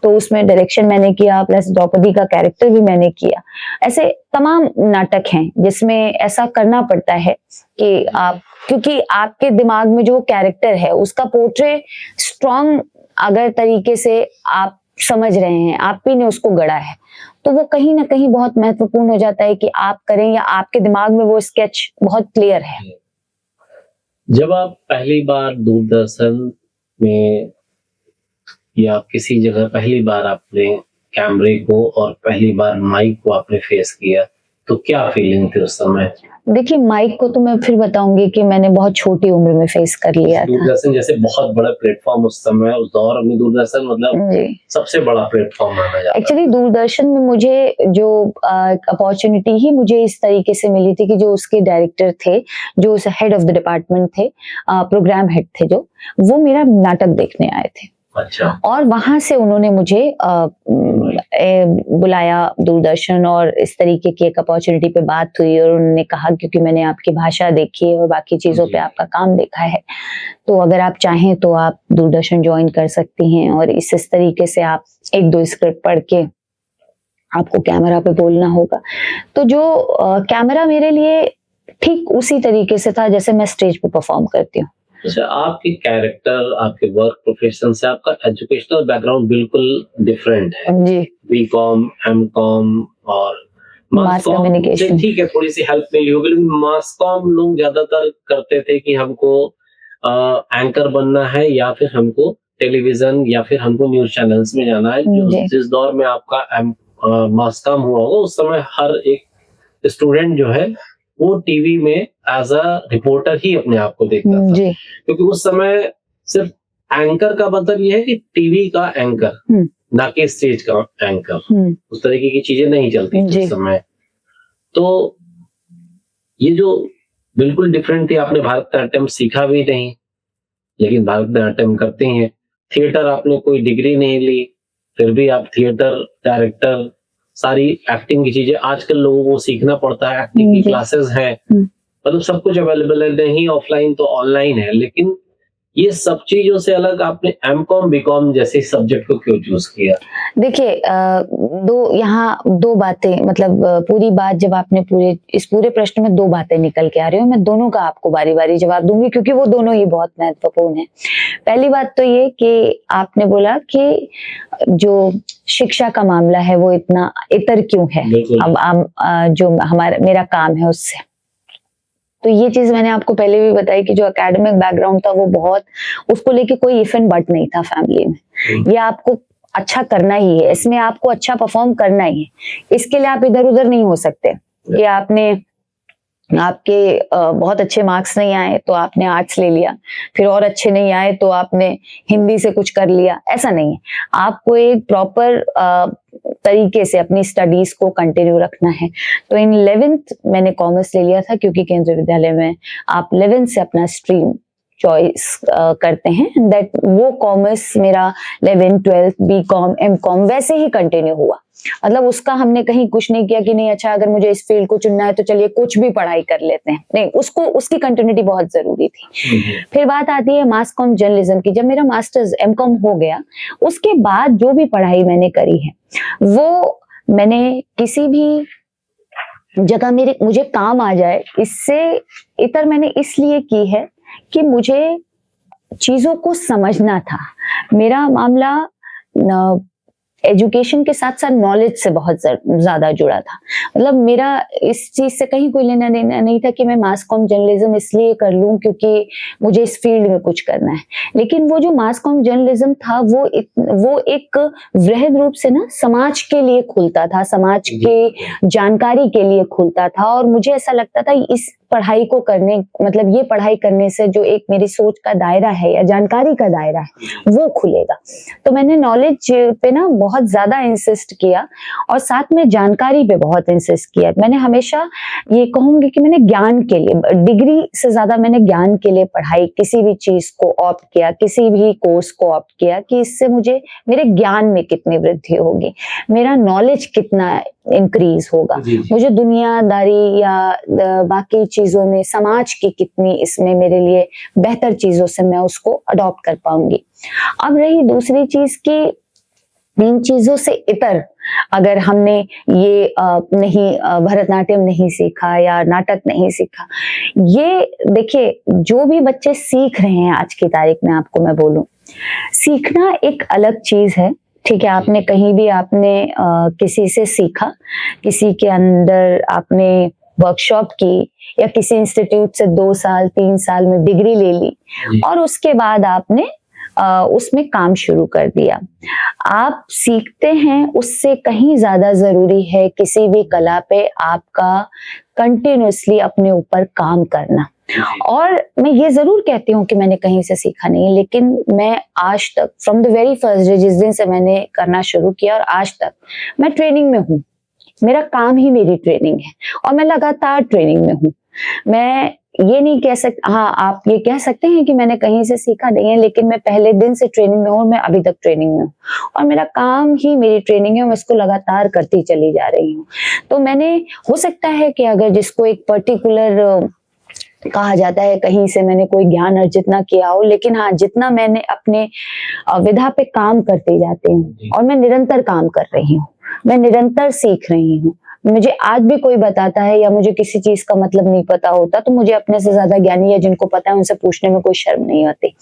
तो उसमें डायरेक्शन मैंने किया, प्लस द्रौपदी का कैरेक्टर भी मैंने किया। ऐसे तमाम नाटक हैं जिसमें ऐसा करना पड़ता है कि आप, क्योंकि आपके दिमाग में जो कैरेक्टर है उसका पोर्ट्रे स्ट्रॉन्ग अगर तरीके से आप समझ रहे हैं, आप ही ने उसको गढ़ा है, तो वो कहीं ना कहीं बहुत महत्वपूर्ण हो जाता है कि आप करें या आपके दिमाग में वो स्केच बहुत क्लियर है। जब आप पहली बार दूरदर्शन में या किसी जगह पहली बार आपने कैमरे को और पहली बार माइक को आपने फेस किया, तो क्या फीलिंग थी उस समय? देखिए, माइक को तो मैं फिर बताऊंगी कि मैंने बहुत छोटी उम्र में फेस कर लिया था। दूरदर्शन जैसे बहुत बड़ा प्लेटफॉर्म उस समय, उस दौर में दूरदर्शन मतलब सबसे बड़ा प्लेटफॉर्म माना जाता है। एक्चुअली दूरदर्शन में मुझे जो अपॉर्चुनिटी ही मुझे इस तरीके से मिली थी कि जो उसके डायरेक्टर थे, जो उस हेड ऑफ द डिपार्टमेंट थे, प्रोग्राम हेड थे, जो वो मेरा नाटक देखने आए थे। अच्छा। और वहां से उन्होंने मुझे बुलाया दूरदर्शन, और इस तरीके की एक अपॉर्चुनिटी पे बात हुई, और उन्होंने कहा क्योंकि मैंने आपकी भाषा देखी है और बाकी चीजों पे आपका काम देखा है, तो अगर आप चाहें तो आप दूरदर्शन ज्वाइन कर सकती हैं, और इस तरीके से आप 1-2 स्क्रिप्ट पढ़ के आपको कैमरा पे बोलना होगा। तो जो कैमरा मेरे लिए ठीक उसी तरीके से था जैसे मैं स्टेज पे परफॉर्म करती हूँ। अच्छा, आपके कैरेक्टर, आपके वर्क प्रोफेशन से आपका एजुकेशनल बैकग्राउंड बिल्कुल डिफरेंट है जी। बीकॉम, एमकॉम और मास कम्युनिकेशन। ठीक है, थोड़ी सी हेल्प मिली होगी, लेकिन मास कॉम लोग ज्यादातर करते थे कि हमको एंकर बनना है या फिर हमको टेलीविजन या फिर हमको न्यूज चैनल्स में जाना है। जिस दौर में आपका मास कॉम हुआ होगा उस समय हर एक स्टूडेंट जो है वो टीवी में एज अ रिपोर्टर ही अपने आप को देखता था, क्योंकि उस समय सिर्फ एंकर का मतलब ये है कि टीवी का एंकर, ना कि स्टेज का एंकर। उस तरीके की चीजें नहीं चलती थी उस समय। तो ये जो बिल्कुल डिफरेंट थी, आपने भारतनाट्यम सीखा भी नहीं लेकिन भारतनाट्यम करते हैं। थिएटर आपने कोई डिग्री नहीं ली, फिर भी आप थिएटर डायरेक्टर, सारी एक्टिंग की चीजें आजकल लोगों को सीखना पड़ता है, एक्टिंग की क्लासेस हैं, मतलब सब कुछ अवेलेबल है, नहीं ऑफलाइन तो ऑनलाइन है। लेकिन ये सब चीजों से अलग आपने एमकॉम बीकॉम जैसे सब्जेक्ट को क्यों चूज किया? देखिए, यहाँ दो बातें, मतलब पूरी बात जब आपने इस पूरे प्रश्न में 2 बातें निकल के आ रही हूँ, मैं दोनों का आपको बारी बारी जवाब दूंगी क्योंकि वो दोनों ही बहुत महत्वपूर्ण है। पहली बात तो ये कि आपने बोला कि जो शिक्षा का मामला है वो इतना इतर क्यों है अब जो मेरा काम है उससे। तो ये चीज मैंने आपको पहले भी बताई कि जो एकेडमिक बैकग्राउंड था वो बहुत, उसको लेके कोई इफ एंड बट नहीं था फैमिली में। ये आपको अच्छा करना ही है, इसमें आपको अच्छा परफॉर्म करना ही है, इसके लिए आप इधर उधर नहीं हो सकते कि आपने आपके बहुत अच्छे मार्क्स नहीं आए तो आपने आर्ट्स ले लिया, फिर और अच्छे नहीं आए तो आपने हिंदी से कुछ कर लिया, ऐसा नहीं है। आपको एक प्रॉपर तरीके से अपनी स्टडीज को कंटिन्यू रखना है। तो इन 11th मैंने कॉमर्स ले लिया था, क्योंकि केंद्रीय विद्यालय में आप 11th से अपना स्ट्रीम चॉइस करते हैं, दैट वो कॉमर्स मेरा 11th 12th बीकॉम एमकॉम वैसे ही कंटिन्यू हुआ। मतलब उसका हमने कहीं कुछ नहीं किया कि नहीं अच्छा अगर मुझे इस फील्ड को चुनना है तो चलिए कुछ भी पढ़ाई कर लेते हैं, नहीं, उसको उसकी कंटिन्यूटी बहुत जरूरी थी। फिर बात आती है मास कॉम जर्नलिज्म की। जब मेरा मास्टर्स एमकॉम हो गया, उसके बाद जो भी पढ़ाई मैंने करी है वो मैंने किसी भी जगह मुझे काम आ जाए इससे इतर मैंने इसलिए की है कि मुझे चीजों को समझना था। मेरा मामला एजुकेशन के साथ साथ नॉलेज से बहुत ज्यादा जुड़ा था। मतलब मेरा इस चीज से कहीं कोई लेना देना नहीं था कि मैं मास कॉम जर्नलिज्म इसलिए कर लूं क्योंकि मुझे इस फील्ड में कुछ करना है। लेकिन वो जो मास कॉम जर्नलिज्म था वो एक वृहद रूप से ना समाज के लिए खुलता था, समाज के जानकारी के लिए खुलता था। और मुझे ऐसा लगता था इस पढ़ाई को करने मतलब ये पढ़ाई करने से जो एक मेरी सोच का दायरा है या जानकारी का दायरा है वो खुलेगा। तो मैंने नॉलेज पे ना बहुत ज्यादा इंसिस्ट किया और साथ में जानकारी पे बहुत इंसिस्ट किया। मैंने हमेशा ये कहूंगी कि मैंने ज्ञान के लिए, डिग्री से ज्यादा मैंने ज्ञान के लिए पढ़ाई, किसी भी चीज को ऑप्ट किया, किसी भी कोर्स को ऑप्ट किया कि इससे मुझे मेरे ज्ञान में कितनी वृद्धि होगी, मेरा नॉलेज कितना इंक्रीज होगा, मुझे दुनियादारी या बाकी चीजों में समाज की कितनी इसमें मेरे लिए बेहतर चीजों से मैं उसको अडॉप्ट कर पाऊंगी। अब रही दूसरी चीज की इन चीजों से इतर अगर हमने ये नहीं भरतनाट्यम नहीं सीखा या नाटक नहीं सीखा, ये देखिए जो भी बच्चे सीख रहे हैं आज की तारीख में, आपको मैं बोलूं, सीखना एक अलग चीज है। ठीक है, आपने कहीं भी आपने किसी से सीखा, किसी के अंदर आपने वर्कशॉप की या किसी इंस्टीट्यूट से 2 साल 3 साल में डिग्री ले ली और उसके बाद आपने उसमें काम शुरू कर दिया। आप सीखते हैं, उससे कहीं ज्यादा जरूरी है किसी भी कला पे आपका कंटिन्यूअसली अपने ऊपर काम करना। और मैं ये जरूर कहती हूँ कि मैंने कहीं से सीखा नहीं, लेकिन मैं आज तक from the very first day जिस दिन से मैंने करना शुरू किया और आज तक मैं ट्रेनिंग में हूँ। मेरा काम ही मेरी ट्रेनिंग है और मैं लगातार ट्रेनिंग में हूँ। मैं ये नहीं कह सकती, हाँ आप ये कह सकते हैं कि मैंने कहीं से सीखा नहीं है, लेकिन मैं पहले दिन से ट्रेनिंग में हूँ, मैं अभी तक ट्रेनिंग में हूँ और मेरा काम ही मेरी ट्रेनिंग है, मैं इसको लगातार करती चली जा रही हूँ। तो मैंने, हो सकता है कि अगर जिसको एक पर्टिकुलर कहा जाता है कहीं से मैंने कोई ज्ञान अर्जित ना किया हो, लेकिन हाँ जितना मैंने अपने विधा पे काम करते जाती हूँ और मैं निरंतर काम कर रही हूँ, मैं निरंतर सीख रही हूँ। मुझे आज भी कोई बताता है या मुझे किसी चीज का मतलब नहीं पता होता तो मुझे अपने से ज्यादा ज्ञानी या जिनको पता है उनसे पूछने में कोई शर्म नहीं होती।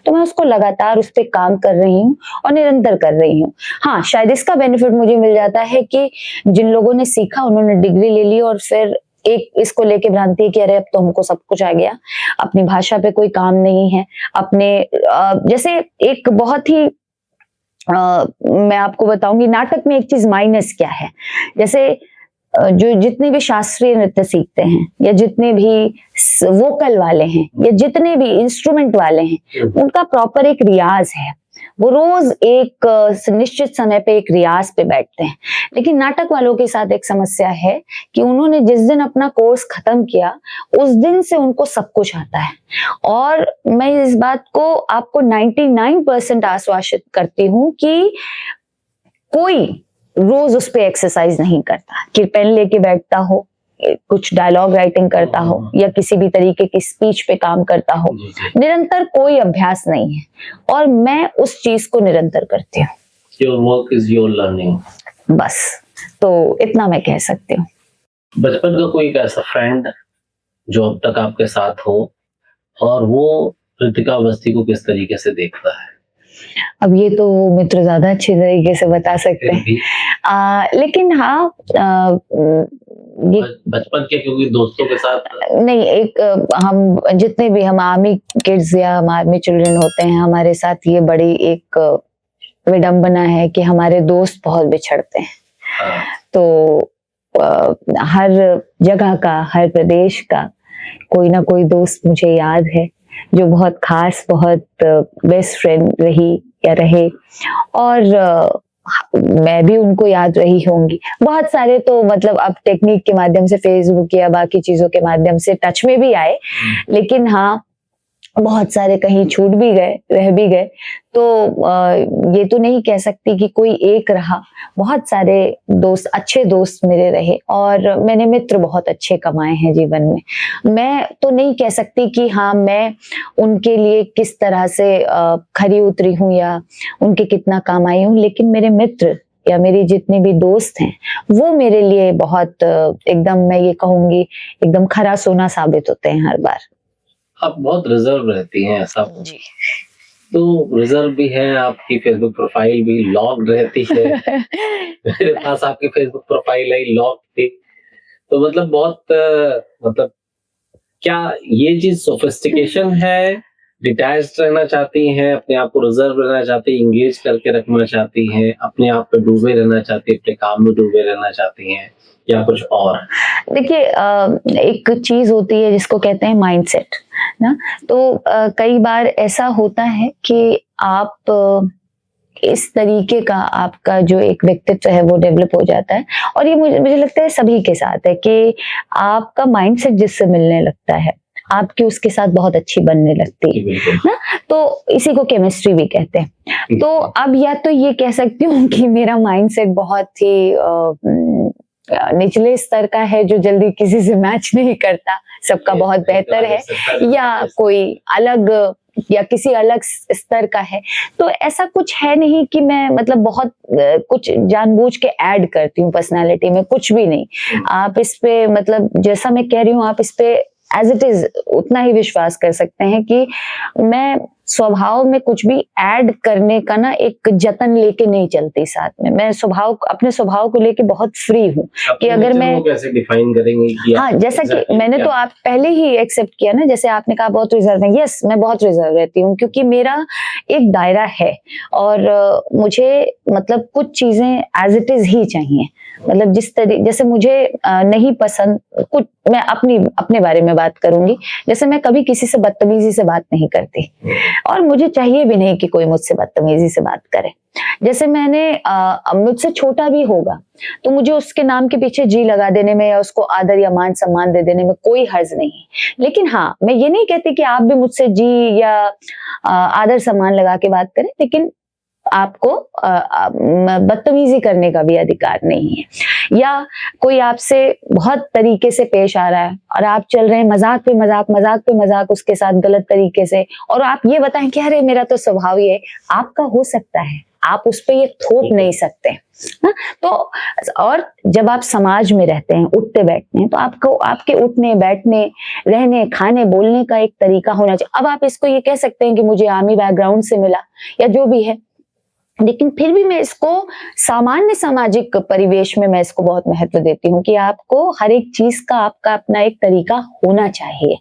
तो मैं उसको लगातार उस पर काम कर रही हूँ और निरंतर कर रही हूँ। हाँ, शायद इसका बेनिफिट मुझे मिल जाता है कि जिन लोगों ने सीखा उन्होंने डिग्री ले ली और फिर एक इसको लेके भ्रांति है कि अरे अब तो हमको सब कुछ आ गया, अपनी भाषा पे कोई काम नहीं है, अपने जैसे एक बहुत ही मैं आपको बताऊंगी नाटक में एक चीज माइनस क्या है। जैसे जो जितने भी शास्त्रीय नृत्य सीखते हैं या जितने भी वोकल वाले हैं या जितने भी इंस्ट्रूमेंट वाले हैं, उनका प्रॉपर एक रियाज है। वो रोज एक निश्चित समय पे एक रियाज पे बैठते हैं। लेकिन नाटक वालों के साथ एक समस्या है कि उन्होंने जिस दिन अपना कोर्स खत्म किया उस दिन से उनको सब कुछ आता है। और मैं इस बात को आपको 99% आश्वासित करती हूँ कि कोई रोज उस पे एक्सरसाइज नहीं करता कि पेन लेके बैठता हो, कुछ डायलॉग राइटिंग करता हो या किसी भी तरीके की स्पीच पे काम करता हो। निरंतर कोई अभ्यास नहीं है और मैं उस चीज को निरंतर करती हूँ। Your work is your learning. बस, तो इतना मैं कह सकती हूँ। बचपन का कोई एक ऐसा फ्रेंड जो अब तक आपके साथ हो और वो रितिका अवस्थी को किस तरीके से देखता है? अब ये तो मित्र ज्यादा अच्छी तरीके से बता सकते हैं, लेकिन हाँ ये बचपन के, क्योंकि दोस्तों के साथ नहीं, एक हम जितने भी हम आर्मी किड्स या हम आर्मी चिल्ड्रन होते हैं, हमारे साथ ये बड़ी एक विडंबना है कि हमारे दोस्त बहुत बिछड़ते हैं। तो हर जगह का, हर प्रदेश का कोई ना कोई दोस्त मुझे याद है जो बहुत खास, बहुत बेस्ट फ्रेंड रही या रहे, और मैं भी उनको याद रही होंगी। बहुत सारे तो मतलब अब टेक्निक के माध्यम से, फेसबुक या बाकी चीजों के माध्यम से टच में भी आए, लेकिन हाँ, बहुत सारे कहीं छूट भी गए, रह भी गए। तो ये तो नहीं कह सकती कि कोई एक रहा, बहुत सारे दोस्त, अच्छे दोस्त मेरे रहे, और मैंने मित्र बहुत अच्छे कमाए हैं जीवन में। मैं तो नहीं कह सकती कि हाँ, मैं उनके लिए किस तरह से खरी उतरी हूँ या उनके कितना काम आई हूँ, लेकिन मेरे मित्र या मेरी जितने भी दोस्त हैं, वो मेरे लिए बहुत एकदम, मैं ये कहूंगी, एकदम खरा सोना साबित होते हैं हर बार। आप बहुत रिजर्व रहती हैं, ऐसा जी। तो रिजर्व भी है, आपकी फेसबुक प्रोफाइल भी लॉक्ड रहती है। मेरे पास आपकी फेसबुक प्रोफाइल है, लॉक थी, तो मतलब बहुत मतलब क्या ये चीज सोफिस्टिकेशन है? डिटैच्ड रहना चाहती हैं, अपने आप को रिजर्व रहना चाहती हैं, इंगेज करके रखना चाहती हैं, अपने आप पे डूबे रहना चाहती हैं, अपने काम में डूबे रहना चाहती हैं, या कुछ और? देखिए, एक चीज होती है जिसको कहते हैं माइंडसेट ना, तो कई बार ऐसा होता है कि आप इस तरीके का आपका जो एक व्यक्तित्व है वो डेवलप हो जाता है, और ये मुझे लगता है सभी के साथ है कि आपका माइंडसेट जिससे मिलने लगता है, आपकी उसके साथ बहुत अच्छी बनने लगती है ना, तो इसी को केमिस्ट्री भी कहते हैं। तो अब या तो ये कह सकती हूँ कि मेरा माइंडसेट बहुत ही निचले स्तर का है, जो जल्दी किसी से मैच नहीं करता, सबका बहुत बेहतर है, या कोई अलग, या किसी अलग स्तर का है। तो ऐसा कुछ है नहीं कि मैं मतलब बहुत कुछ जानबूझ के ऐड करती हूँ पर्सनालिटी में, कुछ भी नहीं। आप इस पे मतलब जैसा मैं कह रही हूँ, आप इस पे एज इट इज उतना ही विश्वास कर सकते हैं कि मैं स्वभाव में कुछ भी ऐड करने का ना एक जतन लेके नहीं चलती साथ में। मैं अपने स्वभाव को लेके बहुत फ्री हूँ कि अगर मैं कैसे डिफाइन करेंगे कि हाँ, जैसा कि मैंने तो आप पहले ही एक्सेप्ट किया ना, जैसे आपने कहा बहुत रिजर्व है, यस, मैं बहुत रिजर्व रहती हूँ, क्योंकि मेरा एक दायरा है, और मुझे मतलब कुछ चीजें एज इट इज ही चाहिए। मतलब जैसे मुझे नहीं पसंद कुछ, मैं अपने बारे में बात करूंगी, जैसे मैं कभी किसी से बदतमीजी से बात नहीं करती, और मुझे चाहिए भी नहीं कि कोई मुझसे बदतमीजी से बात करे। जैसे मैंने मुझसे छोटा भी होगा तो मुझे उसके नाम के पीछे जी लगा देने में या उसको आदर या मान सम्मान दे देने में कोई हर्ज नहीं है। लेकिन हाँ, मैं ये नहीं कहती कि आप भी मुझसे जी या आदर सम्मान लगा के बात करें, लेकिन आपको बदतमीजी करने का भी अधिकार नहीं है। या कोई आपसे बहुत तरीके से पेश आ रहा है और आप चल रहे हैं मजाक पे मजाक उसके साथ गलत तरीके से, और आप ये बताएं कि अरे मेरा तो स्वभाव ही है, आपका हो सकता है, आप उस पे ये थोप नहीं सकते ना। तो और जब आप समाज में रहते हैं, उठते बैठते हैं, तो आपको आपके उठने बैठने, रहने, खाने, बोलने का एक तरीका होना चाहिए। अब आप इसको ये कह सकते हैं कि मुझे आर्मी बैकग्राउंड से मिला या जो भी है, लेकिन फिर भी मैं इसको सामान्य सामाजिक परिवेश में मैं इसको बहुत महत्व देती हूँ कि आपको हर एक चीज का आपका अपना एक तरीका होना चाहिए।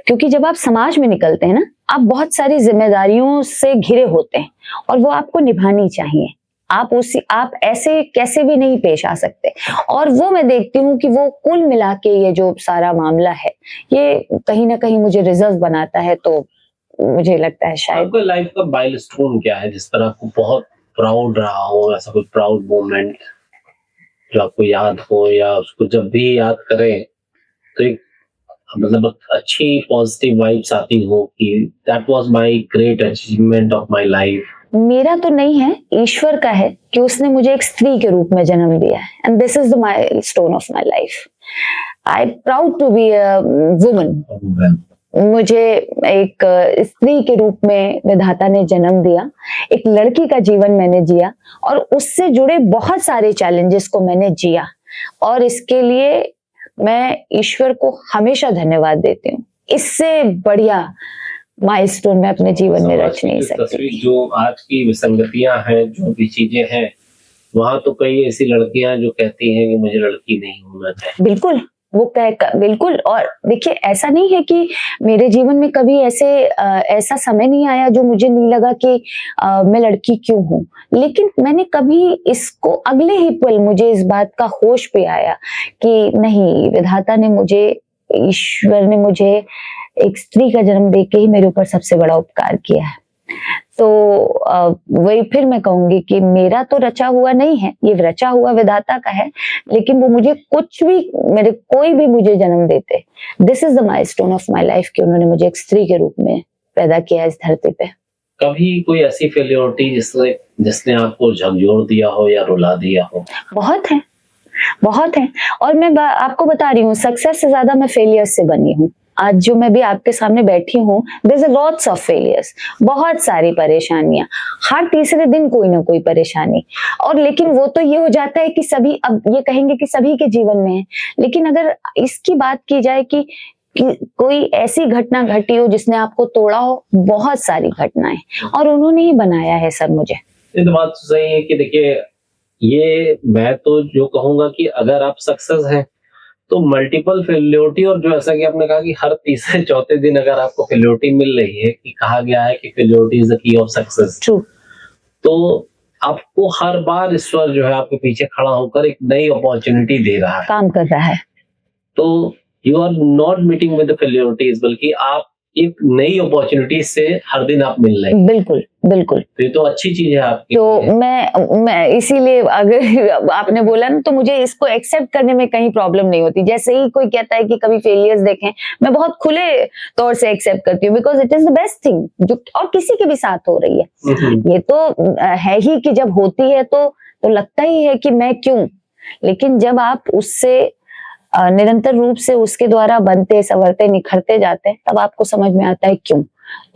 क्योंकि जब आप समाज में निकलते हैं ना, आप बहुत सारी जिम्मेदारियों से घिरे होते हैं और वो आपको निभानी चाहिए। आप ऐसे कैसे भी नहीं पेश आ सकते, और वो मैं देखती हूँ कि वो कुल मिला के ये जो सारा मामला है, ये कहीं ना कहीं मुझे रिजर्व बनाता है। तो मुझे लगता है शायद आपका लाइफ का माइलस्टोन क्या है जिस पर आपको बहुत प्राउड रहा हो, ऐसा कोई प्राउड मोमेंट जो आपको याद हो, या उसको जब भी याद करें तो एक मतलब अच्छी पॉजिटिव वाइब्स आती हो कि that was my great achievement of my life? मेरा तो नहीं है, ईश्वर का है कि उसने मुझे एक स्त्री के रूप में जन्म दिया है, and this is the milestone of my life. I am proud to be a woman. मुझे एक स्त्री के रूप में विधाता ने जन्म दिया, एक लड़की का जीवन मैंने जिया, और उससे जुड़े बहुत सारे चैलेंजेस को मैंने जिया, और इसके लिए मैं ईश्वर को हमेशा धन्यवाद देती हूँ। इससे बढ़िया माइलस्टोन मैं अपने जीवन में रच नहीं सकती। जो आज की विसंगतियां हैं, जो भी चीजें हैं, वहां तो कई ऐसी लड़कियां जो कहती हैं कि मुझे लड़की नहीं होना चाहिए। बिल्कुल, बिल्कुल। और देखिए, ऐसा नहीं है कि मेरे जीवन में कभी ऐसा समय नहीं आया जो मुझे नहीं लगा कि मैं लड़की क्यों हूँ। लेकिन मैंने कभी इसको अगले ही पल मुझे इस बात का होश पे आया कि नहीं, विधाता ने मुझे, ईश्वर ने मुझे एक स्त्री का जन्म देके ही मेरे ऊपर सबसे बड़ा उपकार किया है। तो वही फिर मैं कहूंगी कि मेरा तो रचा हुआ नहीं है, ये रचा हुआ विधाता का है। लेकिन वो मुझे कोई भी मुझे जन्म देते, this is the milestone of my life कि उन्होंने मुझे एक स्त्री के रूप में पैदा किया इस धरती पे। कभी कोई ऐसी फेलियोरिटी जिसने आपको झकझोर दिया हो या रुला दिया हो? बहुत है, बहुत है। और मैं आपको बता रही हूँ, सक्सेस से ज्यादा मैं फेलियर से बनी हूँ। आज जो मैं भी आपके सामने बैठी हूँ, there is lots of failures, बहुत सारी परेशानियां, हर तीसरे दिन कोई ना कोई परेशानी। और लेकिन वो तो ये हो जाता है कि सभी, अब ये कहेंगे कि सभी के जीवन में है। लेकिन अगर इसकी बात की जाए कि कोई ऐसी घटना घटी हो जिसने आपको तोड़ा हो, बहुत सारी घटनाएं, और उन्होंने ही बनाया है सर मुझे। ये तो बात सही है कि देखिए, ये मैं तो जो कहूंगा कि अगर आप सक्सेस हैं तो मल्टीपल फेलियोरिटी, और जो ऐसा कि आपने कहा कि हर तीसरे चौथे दिन अगर आपको फेलियोरिटी मिल रही है, कि कहा गया है कि failurity is the key of success, true. तो आपको हर बार ईश्वर जो है आपके पीछे खड़ा होकर एक नई अपॉर्चुनिटी दे रहा है, काम कर रहा है। तो you are not meeting with the failurities, बल्कि आप एक नई अपॉर्चुनिटी से हर दिन आप मिल रहे हैं। बिल्कुल बिल्कुल। तो ये तो अच्छी चीज है आपकी। तो मैं इसीलिए, अगर आपने बोला ना, तो मुझे इसको एक्सेप्ट करने में कहीं प्रॉब्लम नहीं होती। जैसे ही कोई कहता है कि कभी फेलियर्स देखें, मैं बहुत खुले तौर से एक्सेप्ट करती हूँ, because it is the best thing जो और किसी के भी साथ हो रही है। ये तो है ही कि जब होती है तो लगता ही है कि मैं क्यों। लेकिन जब आप उससे निरंतर रूप से उसके द्वारा बनते, संवरते, निखरते जाते हैं, तब आपको समझ में आता है क्यों।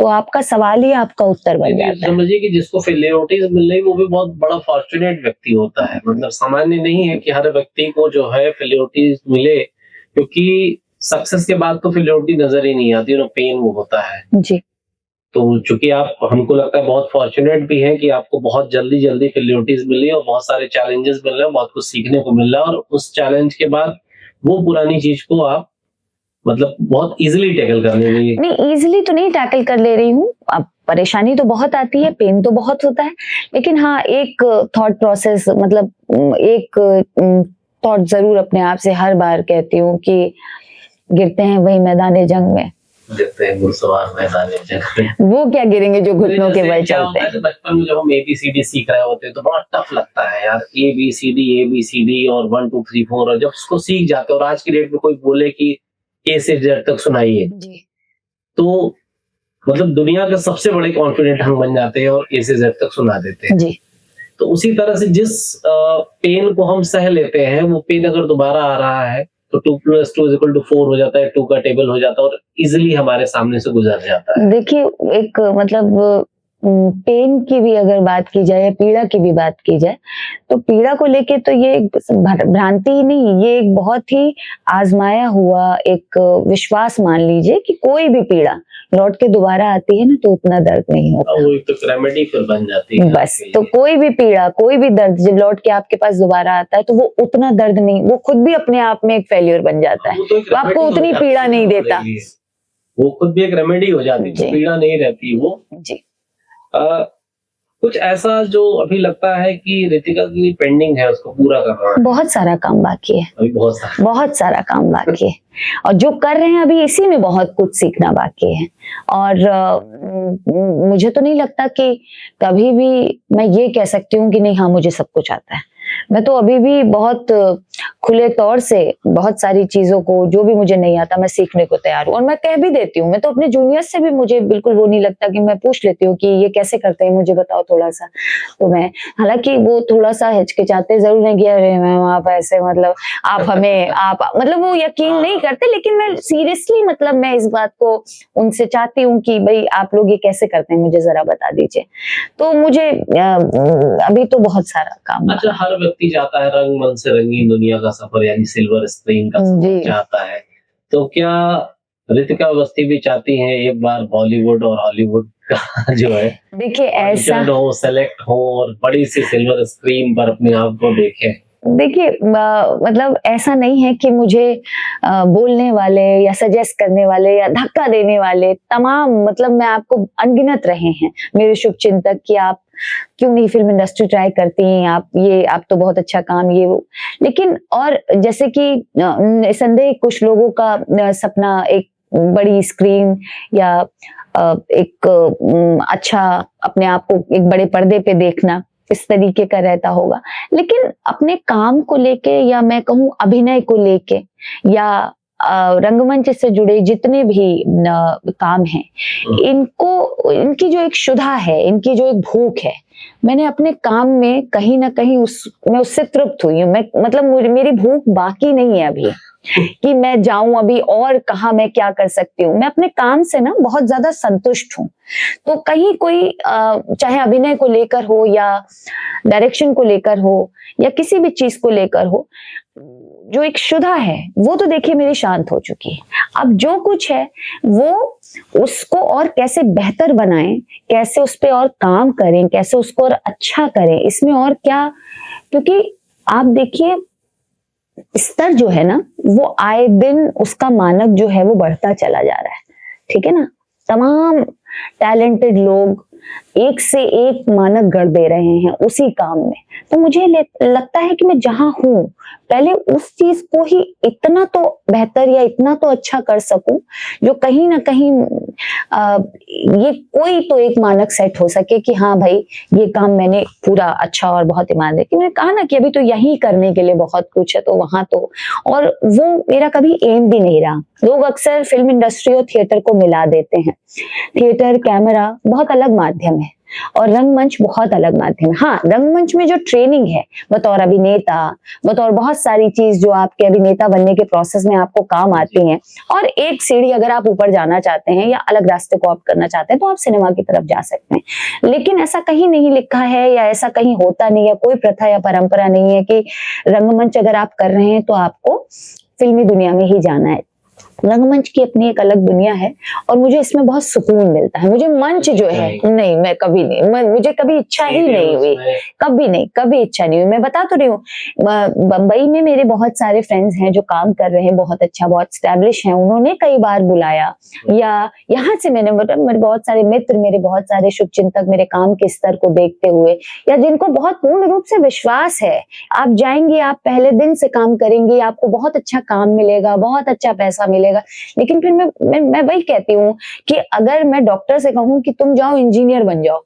तो आपका सवाल ही आपका उत्तर बन जाता है। समझिए कि जिसको फेलियोरिटीज मिल रही, वो भी बहुत बड़ा फॉर्चुनेट व्यक्ति होता है। मतलब सामान्य नहीं है कि हर व्यक्ति को जो है फेलियोरिटीज मिले, क्योंकि सक्सेस के बाद तो फेलियोरिटी नजर ही नहीं आती, पेन वो होता है जी। तो चूंकि आप, हमको लगता है बहुत फॉर्चुनेट भी है कि आपको बहुत जल्दी जल्दी फेलियोरिटीज मिली और बहुत सारे चैलेंजेस मिल रहे हैं, बहुत कुछ सीखने को मिल रहा है, और उस चैलेंज के बाद वो पुरानी चीज को आप मतलब बहुत इजीली टैकल कर ले रही है। नहीं, इजीली तो नहीं टैकल कर ले रही हूँ। अब परेशानी तो बहुत आती है, पेन तो बहुत होता है, लेकिन हाँ, एक थॉट प्रोसेस, मतलब एक थॉट जरूर अपने आप से हर बार कहती हूँ कि गिरते हैं वही मैदान जंग में, गिरते हैं घुड़सवार मैदान जंग में, वो क्या गिरेंगे जो घुटनों के बल चलते हैं। बचपन में जब हम ABCD सीख रहे होते हैं तो बहुत टफ लगता है यार, ABCD और 1 2 3 4, और जब उसको सीख जाते हैं और आज की डेट में कोई बोले कि A से Z तक सुनाइए, तो मतलब दुनिया के सबसे बड़े कॉन्फिडेंट हम बन जाते हैं और A से Z तक सुना देते हैं जी। तो उसी तरह से जिस पेन को हम सह लेते हैं, वो पेन अगर दोबारा आ रहा है तो 2 + 2 = 4 हो जाता है, 2 का टेबल हो जाता है और इजिली हमारे सामने से गुजर जाता है। देखिए, एक मतलब पेन की भी अगर बात की जाए या पीड़ा की भी बात की जाए, तो पीड़ा को लेके तो ये एक भ्रांति ही नहीं, ये एक बहुत ही आजमाया हुआ एक विश्वास मान लीजिए कि कोई भी पीड़ा लौट के दोबारा आती है ना, तो उतना दर्द नहीं होता। वो एक तो रेमेडी फिर बन जाती है बस। तो कोई भी पीड़ा, कोई भी दर्द जब लौट के आपके पास दोबारा आता है, तो वो उतना दर्द नहीं, वो खुद भी अपने आप में एक फेल्यूर बन जाता है, तो आपको उतनी पीड़ा नहीं देता। वो खुद भी एक रेमेडी हो जाती है, पीड़ा नहीं रहती वो जी। कुछ ऐसा जो अभी लगता है कि रितिका के लिए पेंडिंग है, उसको पूरा करना है? बहुत सारा काम बाकी है, अभी बहुत सारा काम बाकी है, और जो कर रहे हैं अभी इसी में बहुत कुछ सीखना बाकी है। और मुझे तो नहीं लगता कि कभी भी मैं ये कह सकती हूँ कि नहीं, हाँ मुझे सब कुछ आता है। मैं तो अभी भी बहुत खुले तौर से बहुत सारी चीजों को, जो भी मुझे नहीं आता, मैं सीखने को तैयार हूँ। और मैं कह भी देती हूँ, मैं तो अपने जूनियर्स से भी, मुझे बिल्कुल वो नहीं लगता कि मैं पूछ लेती हूँ कि ये कैसे करते हैं, मुझे बताओ थोड़ा सा। तो मैं, हालांकि वो थोड़ा सा हिचकिचाते जरूर है कि अरे मैम आप ऐसे, मतलब आप हमें, आप मतलब वो यकीन नहीं करते, लेकिन मैं सीरियसली, मतलब मैं इस बात को उनसे चाहती हूँ कि भाई आप लोग ये कैसे करते हैं, मुझे जरा बता दीजिए। तो मुझे अभी तो बहुत सारा काम। अच्छा, हर व्यक्ति चाहता है रंगमंच से रंगीन दुनिया का सफर, यानी सिल्वर स्क्रीन का सफर चाहता है, तो क्या रितिका अवस्थी भी चाहती हैं एक बार बॉलीवुड और हॉलीवुड का जो है, देखिए ऐसा हो, सेलेक्ट हो और बड़ी सी सिल्वर स्क्रीन पर अपने आप को देखें? देखिए मतलब ऐसा नहीं है कि मुझे बोलने वाले या सजेस्ट करने वाले या धक्का देने वाले तमाम, मतलब मैं आपको अनगिनत रहे हैं मेरे शुभचिंतक कि आप क्यों नहीं फिल्म इंडस्ट्री ट्राई करती हैं, आप तो बहुत अच्छा काम ये वो। लेकिन और जैसे कि निसंदेह कुछ लोगों का सपना एक बड़ी स्क्रीन या एक अच्छा अपने आप को एक बड़े पर्दे पे देखना इस तरीके का रहता होगा। लेकिन अपने काम को लेके या मैं कहूँ अभिनय को लेके या रंगमंच से जुड़े जितने भी काम हैं, इनकी जो एक क्षुधा है, इनकी जो एक भूख है, मैंने अपने काम में कहीं ना कहीं मैं उससे तृप्त हुई हूँ। मैं मतलब मेरी भूख बाकी नहीं है अभी कि मैं जाऊं अभी और कहाँ मैं क्या कर सकती हूँ। मैं अपने काम से ना बहुत ज्यादा संतुष्ट हूँ। तो कहीं कोई चाहे अभिनय को लेकर हो या डायरेक्शन को लेकर हो या किसी भी चीज को लेकर हो, जो एक क्षुधा है वो तो देखिए मेरी शांत हो चुकी है। अब जो कुछ है वो उसको और कैसे बेहतर बनाएं, कैसे उस पर और काम करें, कैसे उसको और अच्छा करें, इसमें और क्या। क्योंकि आप देखिए स्तर जो है ना वो आए दिन उसका मानक जो है वो बढ़ता चला जा रहा है, ठीक है ना। तमाम टैलेंटेड लोग एक से एक मानक गढ़ दे रहे हैं उसी काम में। तो मुझे लगता है कि मैं जहां हूं पहले उस चीज को ही इतना तो बेहतर या इतना तो अच्छा कर सकूं जो कहीं ना कहीं ये कोई तो एक मानक सेट हो सके कि हाँ भाई ये काम मैंने पूरा अच्छा और बहुत ईमानदारी कि मैंने कहा ना कि अभी तो यही करने के लिए बहुत कुछ है, तो वहां तो और वो मेरा कभी एम भी नहीं रहा। लोग अक्सर फिल्म इंडस्ट्री और थिएटर को मिला देते हैं। थिएटर कैमरा बहुत अलग माध्यम है और रंगमंच बहुत अलग माध्यम है। हाँ, रंगमंच में जो ट्रेनिंग है बतौर अभिनेता, बतौर बहुत सारी चीज जो आपके अभिनेता बनने के प्रोसेस में आपको काम आती हैं, और एक सीढ़ी अगर आप ऊपर जाना चाहते हैं या अलग रास्ते को ऑप्ट करना चाहते हैं तो आप सिनेमा की तरफ जा सकते हैं। लेकिन ऐसा कहीं नहीं लिखा है या ऐसा कहीं होता नहीं है, कोई प्रथा या परंपरा नहीं है कि रंगमंच अगर आप कर रहे हैं तो आपको फिल्मी दुनिया में ही जाना है। रंगमंच की अपनी एक अलग दुनिया है और मुझे इसमें बहुत सुकून मिलता है। मुझे मंच जो है नहीं, मैं कभी नहीं, मुझे कभी इच्छा ही नहीं हुई, कभी इच्छा नहीं हुई। मैं बता तो रही हूँ, बम्बई में मेरे बहुत सारे फ्रेंड्स हैं जो काम कर रहे हैं बहुत अच्छा, बहुत स्टैब्लिश हैं, उन्होंने कई बार बुलाया, या यहाँ से मैंने मेरे बहुत सारे मित्र, मेरे बहुत सारे शुभचिंतक मेरे काम के स्तर को देखते हुए या जिनको बहुत पूर्ण रूप से विश्वास है, आप जाएंगे, आप पहले दिन से काम करेंगे, आपको बहुत अच्छा काम मिलेगा, बहुत अच्छा पैसा मिलेगा। लेकिन फिर मैं वही कहती हूँ कि अगर मैं डॉक्टर से कहूँ कि तुम जाओ इंजीनियर बन जाओ,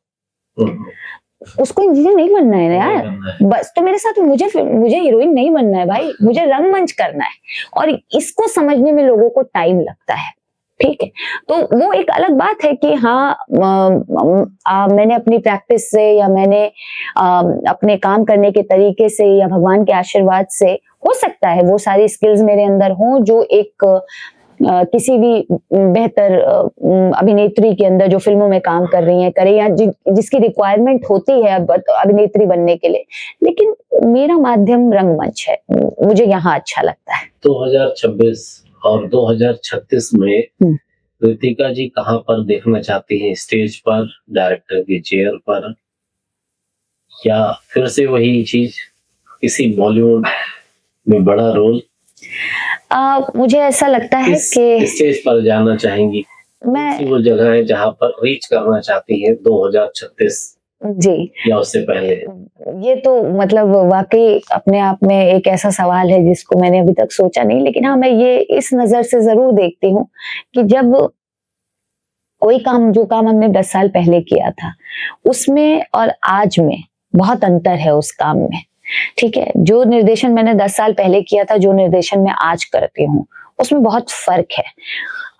उसको इंजीनियर नहीं बनना है ना यार, बस। तो मेरे साथ मुझे हीरोइन नहीं बनना है भाई, मुझे रंगमंच करना है, और इसको समझने में लोगों को टाइम लगता है, ठीक है। तो वो एक अलग बात है कि हाँ मैंने अपनी प्रैक्टिस से या मैंने अपने काम करने के तरीके से या भगवान के आशीर्वाद से हो सकता है वो सारी स्किल्स मेरे अंदर हों जो एक किसी भी बेहतर अभिनेत्री के अंदर जो फिल्मों में काम कर रही है करे, या जिसकी रिक्वायरमेंट होती है अभिनेत्री बनने के लिए। लेकिन मेरा माध्यम रंगमंच है, मुझे यहाँ अच्छा लगता है। 2026 और 2036 में कृतिका जी कहाँ पर देखना चाहती हैं? स्टेज पर, डायरेक्टर की चेयर पर, या फिर से वही चीज किसी बॉलीवुड में बड़ा रोल? मुझे ऐसा लगता है कि स्टेज पर जाना चाहेंगी, मैं वो जगह है जहाँ पर रीच करना चाहती है 2036 जी, या उससे पहले? ये तो मतलब वाकई अपने आप में एक ऐसा सवाल है जिसको मैंने अभी तक सोचा नहीं। लेकिन हाँ, मैं ये इस नजर से जरूर देखती हूँ कि जब कोई काम, जो काम हमने 10 साल पहले किया था उसमें और आज में बहुत अंतर है उस काम में, ठीक है। जो निर्देशन मैंने 10 साल पहले किया था, जो निर्देशन मैं आज करती हूँ, उसमें बहुत फर्क है।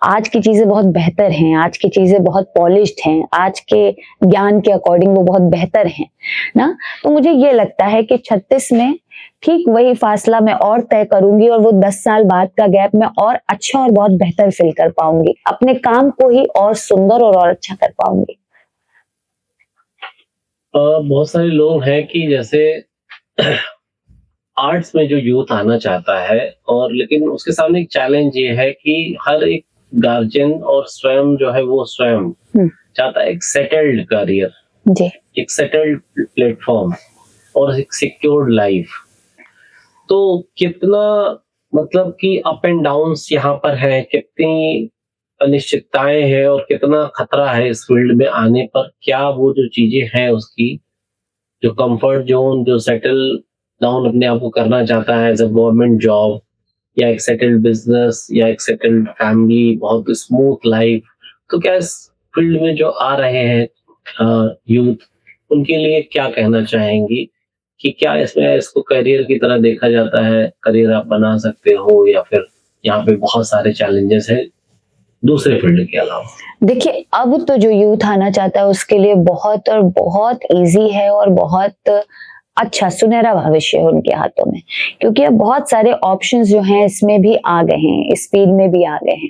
आज की चीजें बहुत बेहतर हैं, आज की चीजें बहुत पॉलिश्ड हैं, आज के ज्ञान के अकॉर्डिंग वो बहुत बेहतर हैं ना। तो मुझे ये लगता है कि 36 में ठीक वही फासला मैं और तय करूंगी और वो 10 साल बाद का गैप मैं और अच्छा और बहुत बेहतर फिल कर पाऊंगी, अपने काम को ही और सुंदर और अच्छा कर पाऊंगी। बहुत सारे लोग हैं कि जैसे आर्ट्स में जो यूथ आना चाहता है, और लेकिन उसके सामने एक चैलेंज ये है कि हर एक गार्जियन और स्वयं जो है वो स्वयं चाहता है एक सेटल्ड करियर जी, एक सेटल्ड प्लेटफॉर्म और एक सिक्योर्ड लाइफ। तो कितना मतलब कि अप एंड डाउन्स यहाँ पर है, कितनी अनिश्चितताएं हैं और कितना खतरा है इस फील्ड में आने पर? क्या वो जो चीजें हैं उसकी, जो कंफर्ट जोन, जो सेटल डाउन अपने आप को करना चाहता है एज अ गवर्नमेंट जॉब, या एक सेटल्ड बिजनेस, या एक सेटल्ड फैमिली, बहुत स्मूथ लाइफ, तो क्या इस फील्ड में जो आ रहे हैं यूथ, उनके लिए क्या कहना चाहेंगी कि क्या इसमें इसको करियर की तरह देखा जाता है, करियर आप बना सकते हो, या फिर यहाँ पे बहुत सारे चैलेंजेस हैं दूसरे फील्ड के अलावा? देखिए, अब तो जो यूथ आना चाहता है उसके लिए बहुत और बहुत इजी है और बहुत अच्छा सुनहरा भविष्य है उनके हाथों में, क्योंकि अब बहुत सारे ऑप्शंस जो हैं इसमें भी आ गए हैं, इस फील्ड में भी आ गए हैं।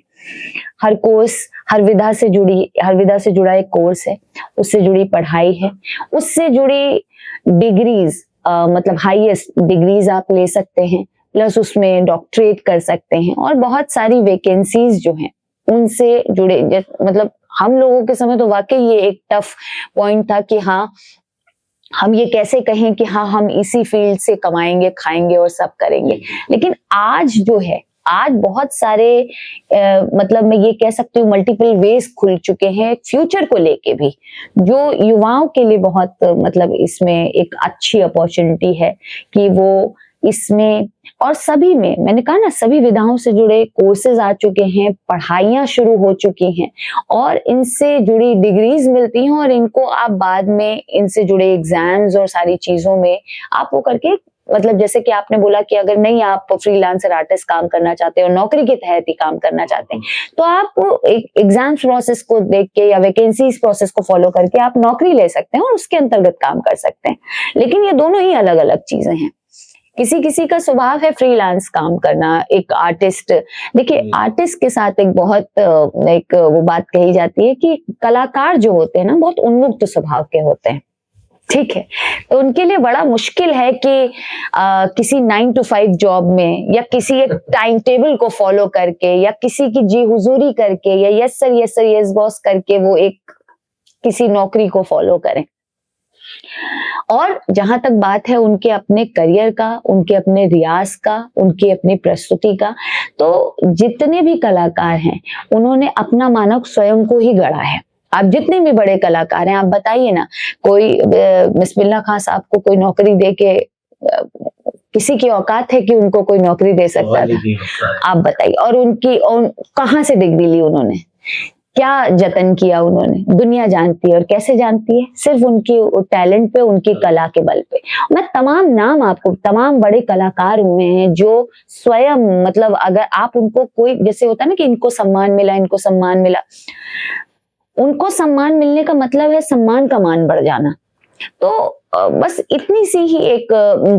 हर कोर्स, हर विधा से जुड़ा एक कोर्स है, उससे जुड़ी पढ़ाई है, उससे जुड़ी डिग्रीज, मतलब हाईएस्ट डिग्रीज आप ले सकते हैं, प्लस उसमें डॉक्टरेट कर सकते हैं, और बहुत सारी वैकेंसीज जो हैं उनसे जुड़े, मतलब हम लोगों के समय तो वाकई ये एक टफ पॉइंट था कि हाँ, हम ये कैसे कहें कि हाँ हम इसी फील्ड से कमाएंगे, खाएंगे और सब करेंगे। लेकिन आज जो है, आज बहुत सारे मतलब मैं ये कह सकती हूँ मल्टीपल वेज खुल चुके हैं फ्यूचर को लेके भी, जो युवाओं के लिए बहुत मतलब इसमें एक अच्छी अपॉर्चुनिटी है कि वो इसमें, और सभी में, मैंने कहा ना, सभी विधाओं से जुड़े कोर्सेज आ चुके हैं, पढ़ाइयाँ शुरू हो चुकी हैं और इनसे जुड़ी डिग्रीज मिलती हैं, और इनको आप बाद में इनसे जुड़े एग्जाम्स और सारी चीजों में आप वो करके, मतलब जैसे कि आपने बोला कि अगर नहीं आप फ्रीलांसर आर्टिस्ट काम करना चाहते हो, नौकरी के तहत ही काम करना चाहते हैं, तो आप एक एग्जाम्स प्रोसेस को देख के या वैकेंसीज प्रोसेस को फॉलो करके आप नौकरी ले सकते हैं और उसके अंतर्गत काम कर सकते हैं। लेकिन ये दोनों ही अलग अलग चीजें हैं। किसी किसी का स्वभाव है फ्रीलांस काम करना, एक आर्टिस्ट, देखिए आर्टिस्ट के साथ एक बहुत एक वो बात कही जाती है कि कलाकार जो होते हैं ना, बहुत उन्मुक्त स्वभाव के होते हैं, ठीक है। तो उनके लिए बड़ा मुश्किल है कि किसी 9 to 5 जॉब में, या किसी एक टाइम टेबल को फॉलो करके, या किसी की जी हुजूरी करके, या यस सर यस बॉस करके वो एक किसी नौकरी को फॉलो करें। और जहां तक बात है उनके अपने करियर का, उनके अपने रियाज का, उनकी अपनी प्रस्तुति का, तो जितने भी कलाकार हैं उन्होंने अपना मानक स्वयं को ही गढ़ा है। आप जितने भी बड़े कलाकार हैं, आप बताइए ना, कोई बिस्मिल्लाह खां साहब को कोई नौकरी दे के किसी की औकात है कि उनको कोई नौकरी दे सकता था? आप बताइए। और उनकी कहाँ से डिग्री ली उन्होंने, क्या जतन किया उन्होंने? दुनिया जानती है, और कैसे जानती है? सिर्फ उनकी टैलेंट पे, उनकी कला के बल पे। मैं तमाम नाम आपको, तमाम बड़े कलाकार हुए हैं जो स्वयं, मतलब अगर आप उनको कोई, जैसे होता है ना कि इनको सम्मान मिला, इनको सम्मान मिला, उनको सम्मान मिलने का मतलब है सम्मान का मान बढ़ जाना। तो बस इतनी सी ही एक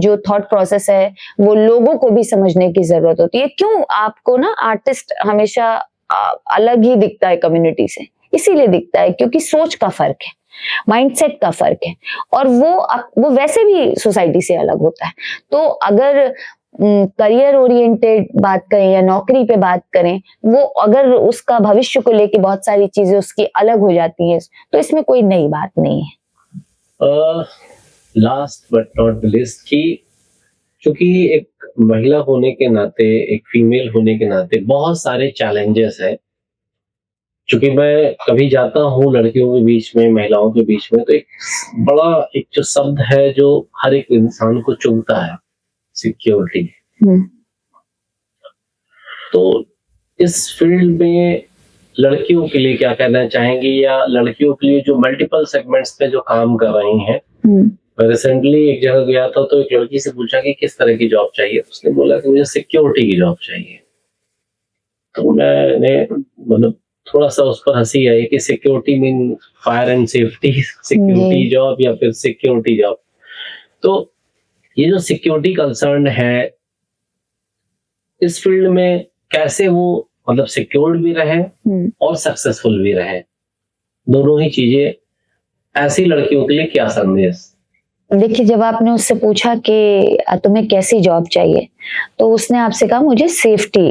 जो थॉट प्रोसेस है वो लोगों को भी समझने की जरूरत होती है। क्यों आपको ना आर्टिस्ट हमेशा अलग ही दिखता है कम्युनिटी से? इसीलिए दिखता है क्योंकि सोच का फर्क है, माइंडसेट का फर्क है, और वो वैसे भी सोसाइटी से अलग होता है। तो अगर करियर ओरिएंटेड बात करें या नौकरी पे बात करें, वो अगर उसका भविष्य को लेके बहुत सारी चीजें उसकी अलग हो जाती है, तो इसमें कोई नई बात नहीं है। लास्ट बट नॉट लिस्ट, कि क्योंकि एक महिला होने के नाते, एक फीमेल होने के नाते बहुत सारे चैलेंजेस है। क्योंकि मैं कभी जाता हूँ लड़कियों के बीच में, महिलाओं के बीच में, तो एक जो शब्द है जो हर एक इंसान को चुभता है, सिक्योरिटी। तो इस फील्ड में लड़कियों के लिए क्या कहना चाहेंगे, या लड़कियों के लिए जो मल्टीपल सेगमेंट्स पे जो काम कर रही हैं? मैं रिसेंटली एक जगह गया था, तो एक लड़की से पूछा कि किस तरह की जॉब चाहिए, उसने बोला कि मुझे सिक्योरिटी की जॉब चाहिए। तो मैंने मतलब थोड़ा सा उस पर हंसी आई कि security mean fire and safety, security job या फिर सिक्योरिटी जॉब। तो ये जो सिक्योरिटी कंसर्न है इस फील्ड में, कैसे वो मतलब सिक्योर्ड भी रहे और सक्सेसफुल भी रहे, दोनों ही चीजें, ऐसी लड़कियों के लिए क्या संदेश? देखिए, जब आपने उससे पूछा कि तुम्हें कैसी जॉब चाहिए, तो उसने आपसे कहा मुझे सेफ्टी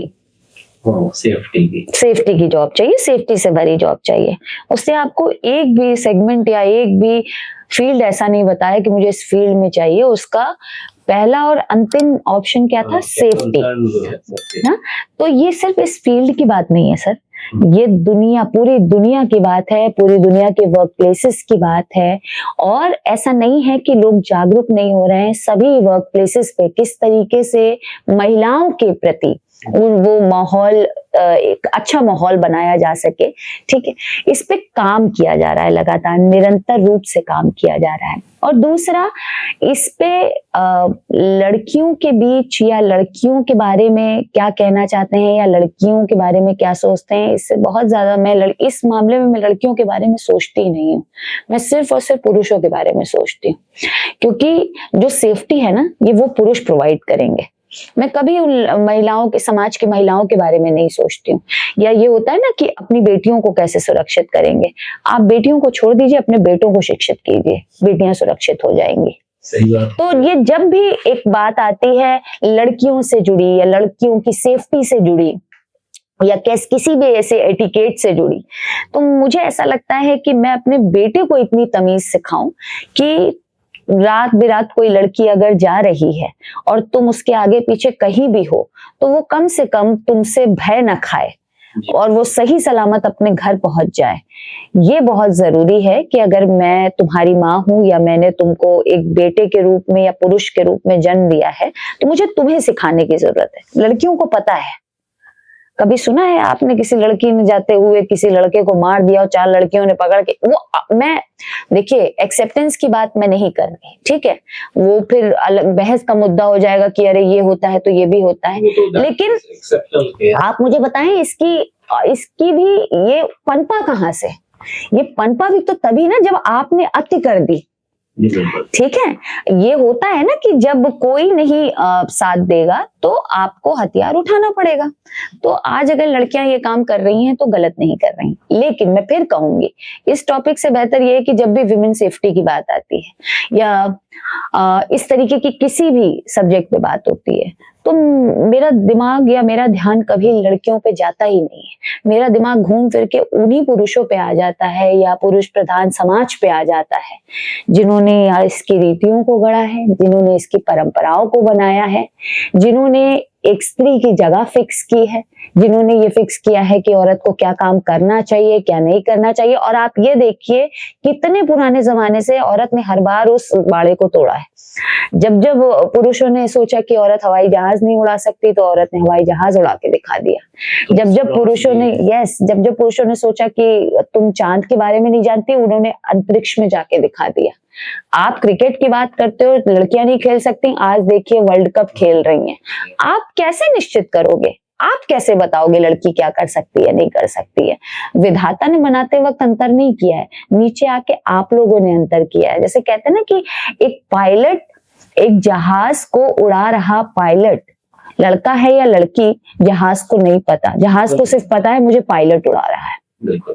की जॉब चाहिए, सेफ्टी से भरी जॉब चाहिए। उसने आपको एक भी सेगमेंट या एक भी फील्ड ऐसा नहीं बताया कि मुझे इस फील्ड में चाहिए। उसका पहला और अंतिम ऑप्शन क्या था? सेफ्टी। concern जो है safety। ना, तो ये सिर्फ इस फील्ड की बात नहीं है सर, ये दुनिया, पूरी दुनिया की बात है, पूरी दुनिया के वर्क प्लेसेस की बात है। और ऐसा नहीं है कि लोग जागरूक नहीं हो रहे हैं, सभी वर्क प्लेसेस पे किस तरीके से महिलाओं के प्रति वो माहौल, एक अच्छा माहौल बनाया जा सके, ठीक है, इस पे काम किया जा रहा है, लगातार निरंतर रूप से काम किया जा रहा है। और दूसरा, इस पे लड़कियों के बीच या लड़कियों के बारे में क्या कहना चाहते हैं या लड़कियों के बारे में क्या सोचते हैं, इससे बहुत ज्यादा मैं इस मामले में मैं लड़कियों के बारे में सोचती ही नहीं हूँ, मैं सिर्फ और सिर्फ पुरुषों के बारे में सोचती हूँ, क्योंकि जो सेफ्टी है ना, ये वो पुरुष प्रोवाइड करेंगे। मैं कभी उन महिलाओं के, समाज की महिलाओं के बारे में नहीं सोचती हूँ। या ये होता है ना कि अपनी बेटियों को कैसे सुरक्षित करेंगे, आप बेटियों को छोड़ दीजिए, अपने बेटों को शिक्षित कीजिए, बेटियां सुरक्षित हो जाएंगी। सही बात। तो ये जब भी एक बात आती है लड़कियों से जुड़ी या लड़कियों की सेफ्टी से जुड़ी या किसी भी ऐसे एटिकेट से जुड़ी, तो मुझे ऐसा लगता है कि मैं अपने बेटे को इतनी तमीज सिखाऊं कि रात बिरात कोई लड़की अगर जा रही है और तुम उसके आगे पीछे कहीं भी हो, तो वो कम से कम तुमसे भय न खाए और वो सही सलामत अपने घर पहुंच जाए। ये बहुत जरूरी है कि अगर मैं तुम्हारी माँ हूं या मैंने तुमको एक बेटे के रूप में या पुरुष के रूप में जन्म दिया है, तो मुझे तुम्हें सिखाने की जरूरत है। लड़कियों को पता है, कभी सुना है आपने किसी लड़की ने जाते हुए किसी लड़के को मार दिया और 4 लड़कियों ने पकड़ के, वो मैं देखिए एक्सेप्टेंस की बात मैं नहीं कर रही, ठीक है, वो फिर अलग बहस का मुद्दा हो जाएगा कि अरे ये होता है तो ये भी होता है, लेकिन आप मुझे बताएं इसकी भी ये पनपा कहाँ से? ये पनपा भी तो तभी ना जब आपने अति कर दी, ठीक है। ये होता है ना कि जब कोई नहीं साथ देगा तो आपको हथियार उठाना पड़ेगा। तो आज अगर लड़कियां ये काम कर रही हैं तो गलत नहीं कर रही, लेकिन मैं फिर कहूंगी इस टॉपिक से बेहतर ये है कि जब भी विमेन सेफ्टी की बात आती है या इस तरीके की किसी भी सब्जेक्ट पे बात होती है, तो मेरा दिमाग या मेरा ध्यान कभी लड़कियों पे जाता ही नहीं है। मेरा दिमाग घूम फिर के उन्हीं पुरुषों पे आ जाता है या पुरुष प्रधान समाज पे आ जाता है, जिन्होंने इसकी रीतियों को गढ़ा है, जिन्होंने इसकी परंपराओं को बनाया है, जिन्होंने एक स्त्री की जगह फिक्स की है, जिन्होंने ये फिक्स किया है कि औरत को क्या काम करना चाहिए, क्या नहीं करना चाहिए। और आप ये देखिए कितने पुराने जमाने से औरत ने हर बार उस बाड़े को तोड़ा है। जब जब पुरुषों ने सोचा कि औरत हवाई जहाज नहीं उड़ा सकती, तो औरत ने हवाई जहाज उड़ा के दिखा दिया। जब जब पुरुषों ने सोचा कि तुम चांद के बारे में नहीं जानती, उन्होंने अंतरिक्ष में जाके दिखा दिया। आप क्रिकेट की बात करते हो, लड़कियां नहीं खेल सकती, आज देखिए वर्ल्ड कप खेल रही हैं। आप कैसे निश्चित करोगे, आप कैसे बताओगे लड़की क्या कर सकती है नहीं कर सकती है? विधाता ने बनाते वक्त अंतर नहीं किया है, नीचे आके आप लोगों ने अंतर किया है। जैसे कहते हैं ना कि एक पायलट, एक जहाज को उड़ा रहा पायलट लड़का है या लड़की, जहाज को नहीं पता, जहाज को सिर्फ पता है मुझे पायलट उड़ा रहा है।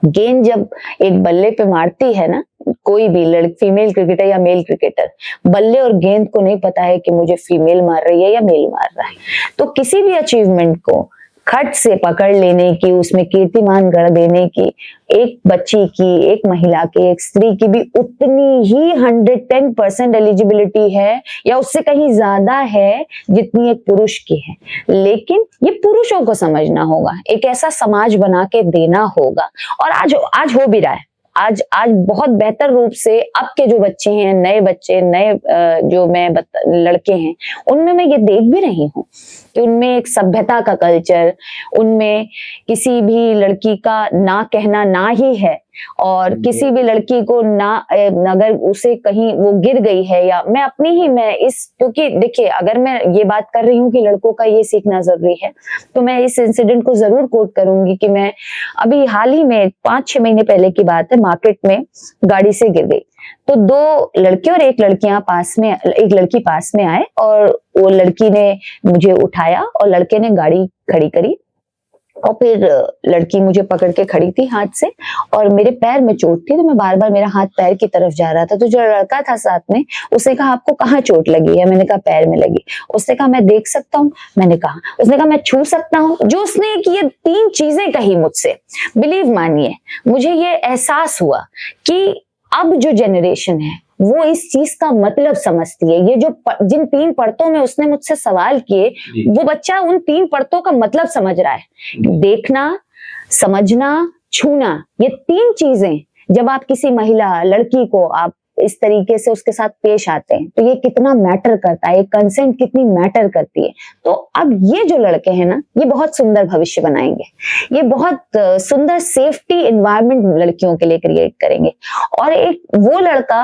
गेंद जब एक बल्ले पे मारती है ना, कोई भी लड़की, फीमेल क्रिकेटर या मेल क्रिकेटर, बल्ले और गेंद को नहीं पता है कि मुझे फीमेल मार रही है या मेल मार रहा है। तो किसी भी अचीवमेंट को खट से पकड़ लेने की, उसमें कीर्तिमान गढ़ देने की, एक बच्ची की, एक महिला की, एक स्त्री की भी उतनी ही 110% एलिजिबिलिटी है या उससे कहीं ज्यादा है जितनी एक पुरुष की है। लेकिन ये पुरुषों को समझना होगा, एक ऐसा समाज बना के देना होगा। और आज हो भी रहा है, आज बहुत बेहतर रूप से अब के जो बच्चे हैं, नए बच्चे, नए जो लड़के हैं, उनमें मैं ये देख भी रही हूँ कि उनमें एक सभ्यता का कल्चर, उनमें किसी भी लड़की का ना कहना ना ही है, और किसी भी लड़की को ना, अगर उसे कहीं वो गिर गई है या क्योंकि देखिए अगर मैं ये बात कर रही हूँ कि लड़कों का ये सीखना जरूरी है, तो मैं इस इंसिडेंट को जरूर कोट करूंगी कि मैं अभी हाल ही में 5-6 महीने पहले की बात है, मार्केट में गाड़ी से गिर गई। तो 2 लड़के और एक लड़की पास में आए और वो लड़की ने मुझे उठाया और लड़के ने गाड़ी खड़ी करी और फिर लड़की मुझे पकड़ के खड़ी थी हाथ से, और मेरे पैर में चोट थी, तो मैं बार बार, मेरा हाथ पैर की तरफ जा रहा था। तो जो लड़का था साथ में, उसने कहा आपको कहाँ चोट लगी है? मैंने कहा पैर में लगी। उसने कहा मैं देख सकता हूँ? मैंने कहा। उसने कहा मैं छू सकता हूँ? जो उसने ये 3 चीजें कही मुझसे, बिलीव मानिए मुझे ये एहसास हुआ कि अब जो जनरेशन है वो इस चीज का मतलब समझती है। ये जो जिन 3 परतों में उसने मुझसे सवाल किए, जी। वो बच्चा उन 3 परतों का मतलब समझ रहा है। देखना, समझना, छूना, ये 3 चीजें जब आप किसी महिला लड़की को आप इस तरीके से उसके साथ पेश आते हैं तो ये कितना मैटर करता है, ये कंसेंट कितनी मैटर करती है। तो अब ये जो लड़के हैं ना, ये बहुत सुंदर भविष्य बनाएंगे, ये बहुत सुंदर सेफ्टी एनवायरनमेंट लड़कियों के लिए क्रिएट करेंगे। और एक वो लड़का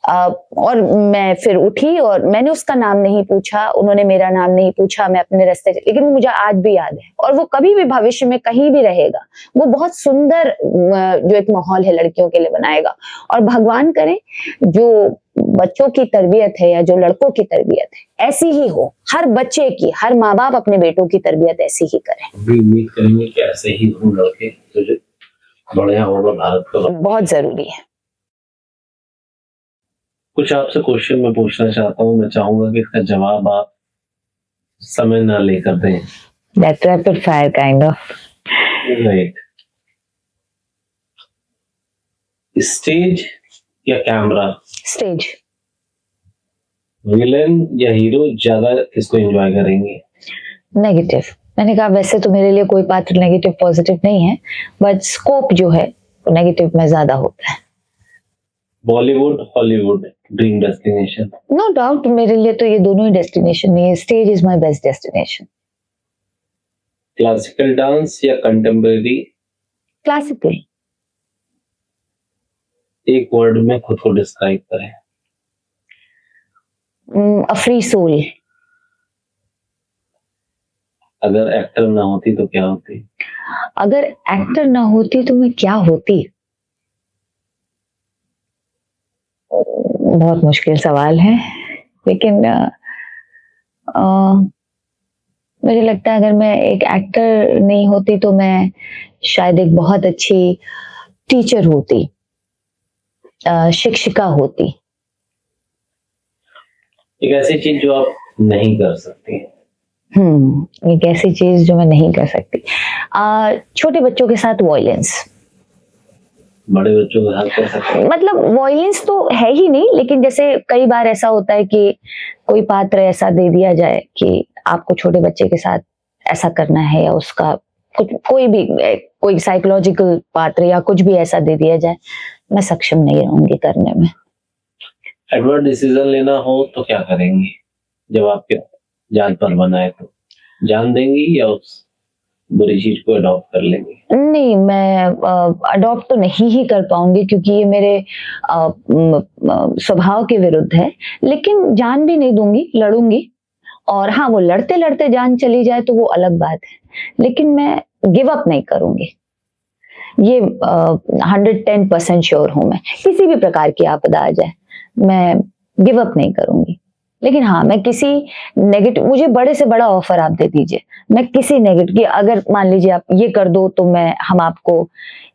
और मैं फिर उठी और मैंने उसका नाम नहीं पूछा, उन्होंने मेरा नाम नहीं पूछा, मैं अपने रास्ते, लेकिन वो मुझे आज भी याद है और वो कभी भी भविष्य में कहीं भी रहेगा। वो बहुत सुंदर जो एक माहौल है लड़कियों के लिए बनाएगा। और भगवान करे जो बच्चों की तरबियत है या जो लड़कों की तरबियत है ऐसी ही हो, हर बच्चे की, हर माँ बाप अपने बेटों की तरबियत ऐसी ही करें। उम्मीद करेंगे कि ऐसे ही हो लड़के, तो बढ़िया होगा भारत का। बहुत जरूरी है। कुछ आपसे क्वेश्चन मैं पूछना चाहता हूँ, मैं चाहूंगा कि इसका जवाब आप समय ना लेकर दें। That's rapid fire kind of. Right. Stage या कैमरा, स्टेज। विलेन या हीरो ज्यादा किसको एंजॉय करेंगे? नेगेटिव। मैंने कहा वैसे तो मेरे लिए कोई पात्र नेगेटिव पॉजिटिव नहीं है, बट स्कोप जो है वो नेगेटिव में ज्यादा होता है। Bollywood, Hollywood, dream destination? No doubt मेरे लिए तो ये दोनों ही डेस्टिनेशन नहीं है, stage is my best destination. Classical dance या कंटेम्परेरी? क्लासिकल। एक वर्ड में खुद को डिस्क्राइब करें। A free soul. अगर एक्टर ना होती तो क्या होती? अगर एक्टर ना होती तो मैं क्या होती? बहुत मुश्किल सवाल है, लेकिन मुझे लगता है अगर मैं एक एक्टर नहीं होती तो मैं शायद एक बहुत अच्छी टीचर होती, शिक्षिका होती। एक ऐसी चीज जो आप नहीं कर सकती? एक ऐसी चीज जो मैं नहीं कर सकती, छोटे बच्चों के साथ वॉयलेंस। बड़े बच्चों के साथ कर सकते? मतलब वॉयलेंस तो है ही नहीं, लेकिन जैसे कई बार ऐसा होता है कि कोई पात्र ऐसा दे दिया जाए कि आपको छोटे बच्चे के साथ ऐसा करना है, या उसका कुछ कोई साइकोलॉजिकल पात्र या कुछ भी ऐसा दे दिया जाए, मैं सक्षम नहीं रहूंगी करने में। एडवर्ड डिसीजन लेना हो तो क्या करेंगी? जब आपके जान पर बनाए तो जान देंगी या उस बुरी चीज को अडॉप्ट कर लेंगी? नहीं, मैं अडॉप्ट तो नहीं ही कर पाऊंगी क्योंकि ये मेरे स्वभाव के विरुद्ध है, लेकिन जान भी नहीं दूंगी, लड़ूंगी। और हाँ, वो लड़ते लड़ते जान चली जाए तो वो अलग बात है, लेकिन मैं गिव अप नहीं करूंगी। ये 110% श्योर हूं मैं, किसी भी प्रकार की आपदा आ जाए मैं गिव अप नहीं करूंगी। लेकिन हाँ, मैं किसी नेगेटिव, मुझे बड़े से बड़ा ऑफर आप दे दीजिए, मैं किसी नेगेटिव की, अगर मान लीजिए आप ये कर दो तो हम आपको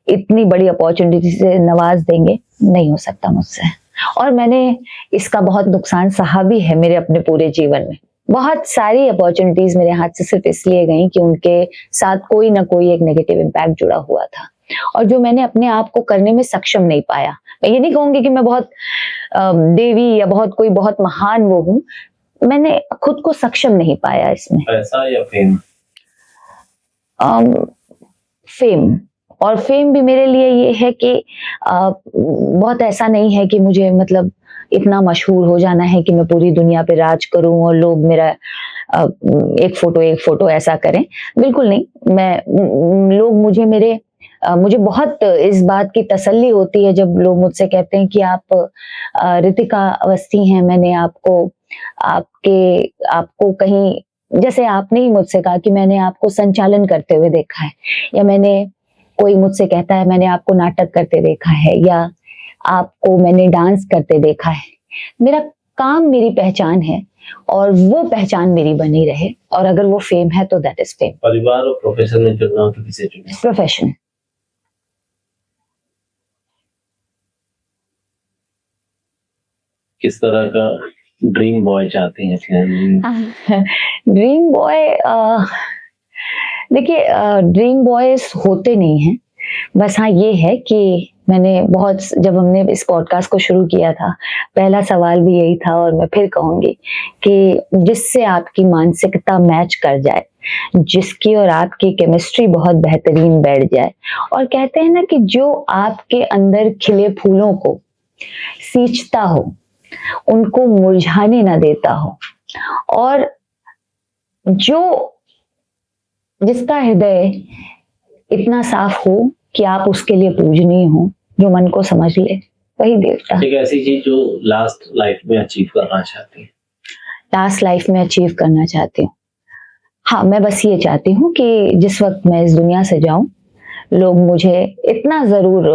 इतनी बड़ी अपॉर्चुनिटी से नवाज देंगे, नहीं हो सकता मुझसे। और मैंने इसका बहुत नुकसान सहा भी है मेरे अपने पूरे जीवन में। बहुत सारी अपॉर्चुनिटीज मेरे हाथ से सिर्फ इसलिए गई कि उनके साथ कोई ना कोई एक नेगेटिव इम्पैक्ट जुड़ा हुआ था, और जो मैंने अपने आप को करने में सक्षम नहीं पाया। मैं ये नहीं कहूंगी कि मैं बहुत देवी या बहुत महान वो हूं, मैंने खुद को सक्षम नहीं पाया इसमें। पैसा या फेम? फेम। और फेम भी मेरे लिए ये है कि बहुत ऐसा नहीं है कि मुझे मतलब इतना मशहूर हो जाना है कि मैं पूरी दुनिया पे राज करूं और लोग मेरा एक फोटो ऐसा करें, बिल्कुल नहीं। लोग मुझे बहुत इस बात की तसल्ली होती है जब लोग मुझसे कहते हैं कि आप ऋतिका अवस्थी हैं। मैंने आपको कहीं, जैसे आपने ही मुझसे कहा कि मैंने आपको संचालन करते हुए देखा है, या कोई मुझसे कहता है मैंने आपको नाटक करते देखा है, या आपको मैंने डांस करते देखा है। मेरा काम मेरी पहचान है और वो पहचान मेरी बनी रहे, और अगर वो फेम है तो दैट इज फेम। परिवार और प्रोफेशन में चुनना हो तो किसे चुने? प्रोफेशन। किस तरह का ड्रीम बॉय चाहते हैं अपने? ड्रीम बॉय, देखिए ड्रीम बॉयज होते नहीं हैं, बस हाँ ये है कि मैंने बहुत, जब हमने इस पॉडकास्ट को शुरू किया था, पहला सवाल भी यही था और मैं फिर कहूंगी कि जिससे आपकी मानसिकता मैच कर जाए, जिसकी और आपकी केमिस्ट्री बहुत बेहतरीन बैठ जाए, और कहते हैं ना कि जो आपके अंदर खिले फूलों को सींचता हो, उनको मुरझाने ना देता हो, और जिसका हृदय इतना साफ हो कि आप उसके लिए पूजनीय हो, जो मन को समझ ले, वही देवता। एक ऐसी चीज जो लास्ट लाइफ में अचीव करना चाहती है। लास्ट लाइफ में अचीव करना चाहती हूँ, हाँ मैं बस ये चाहती हूँ कि जिस वक्त मैं इस दुनिया से जाऊं, लोग मुझे इतना जरूर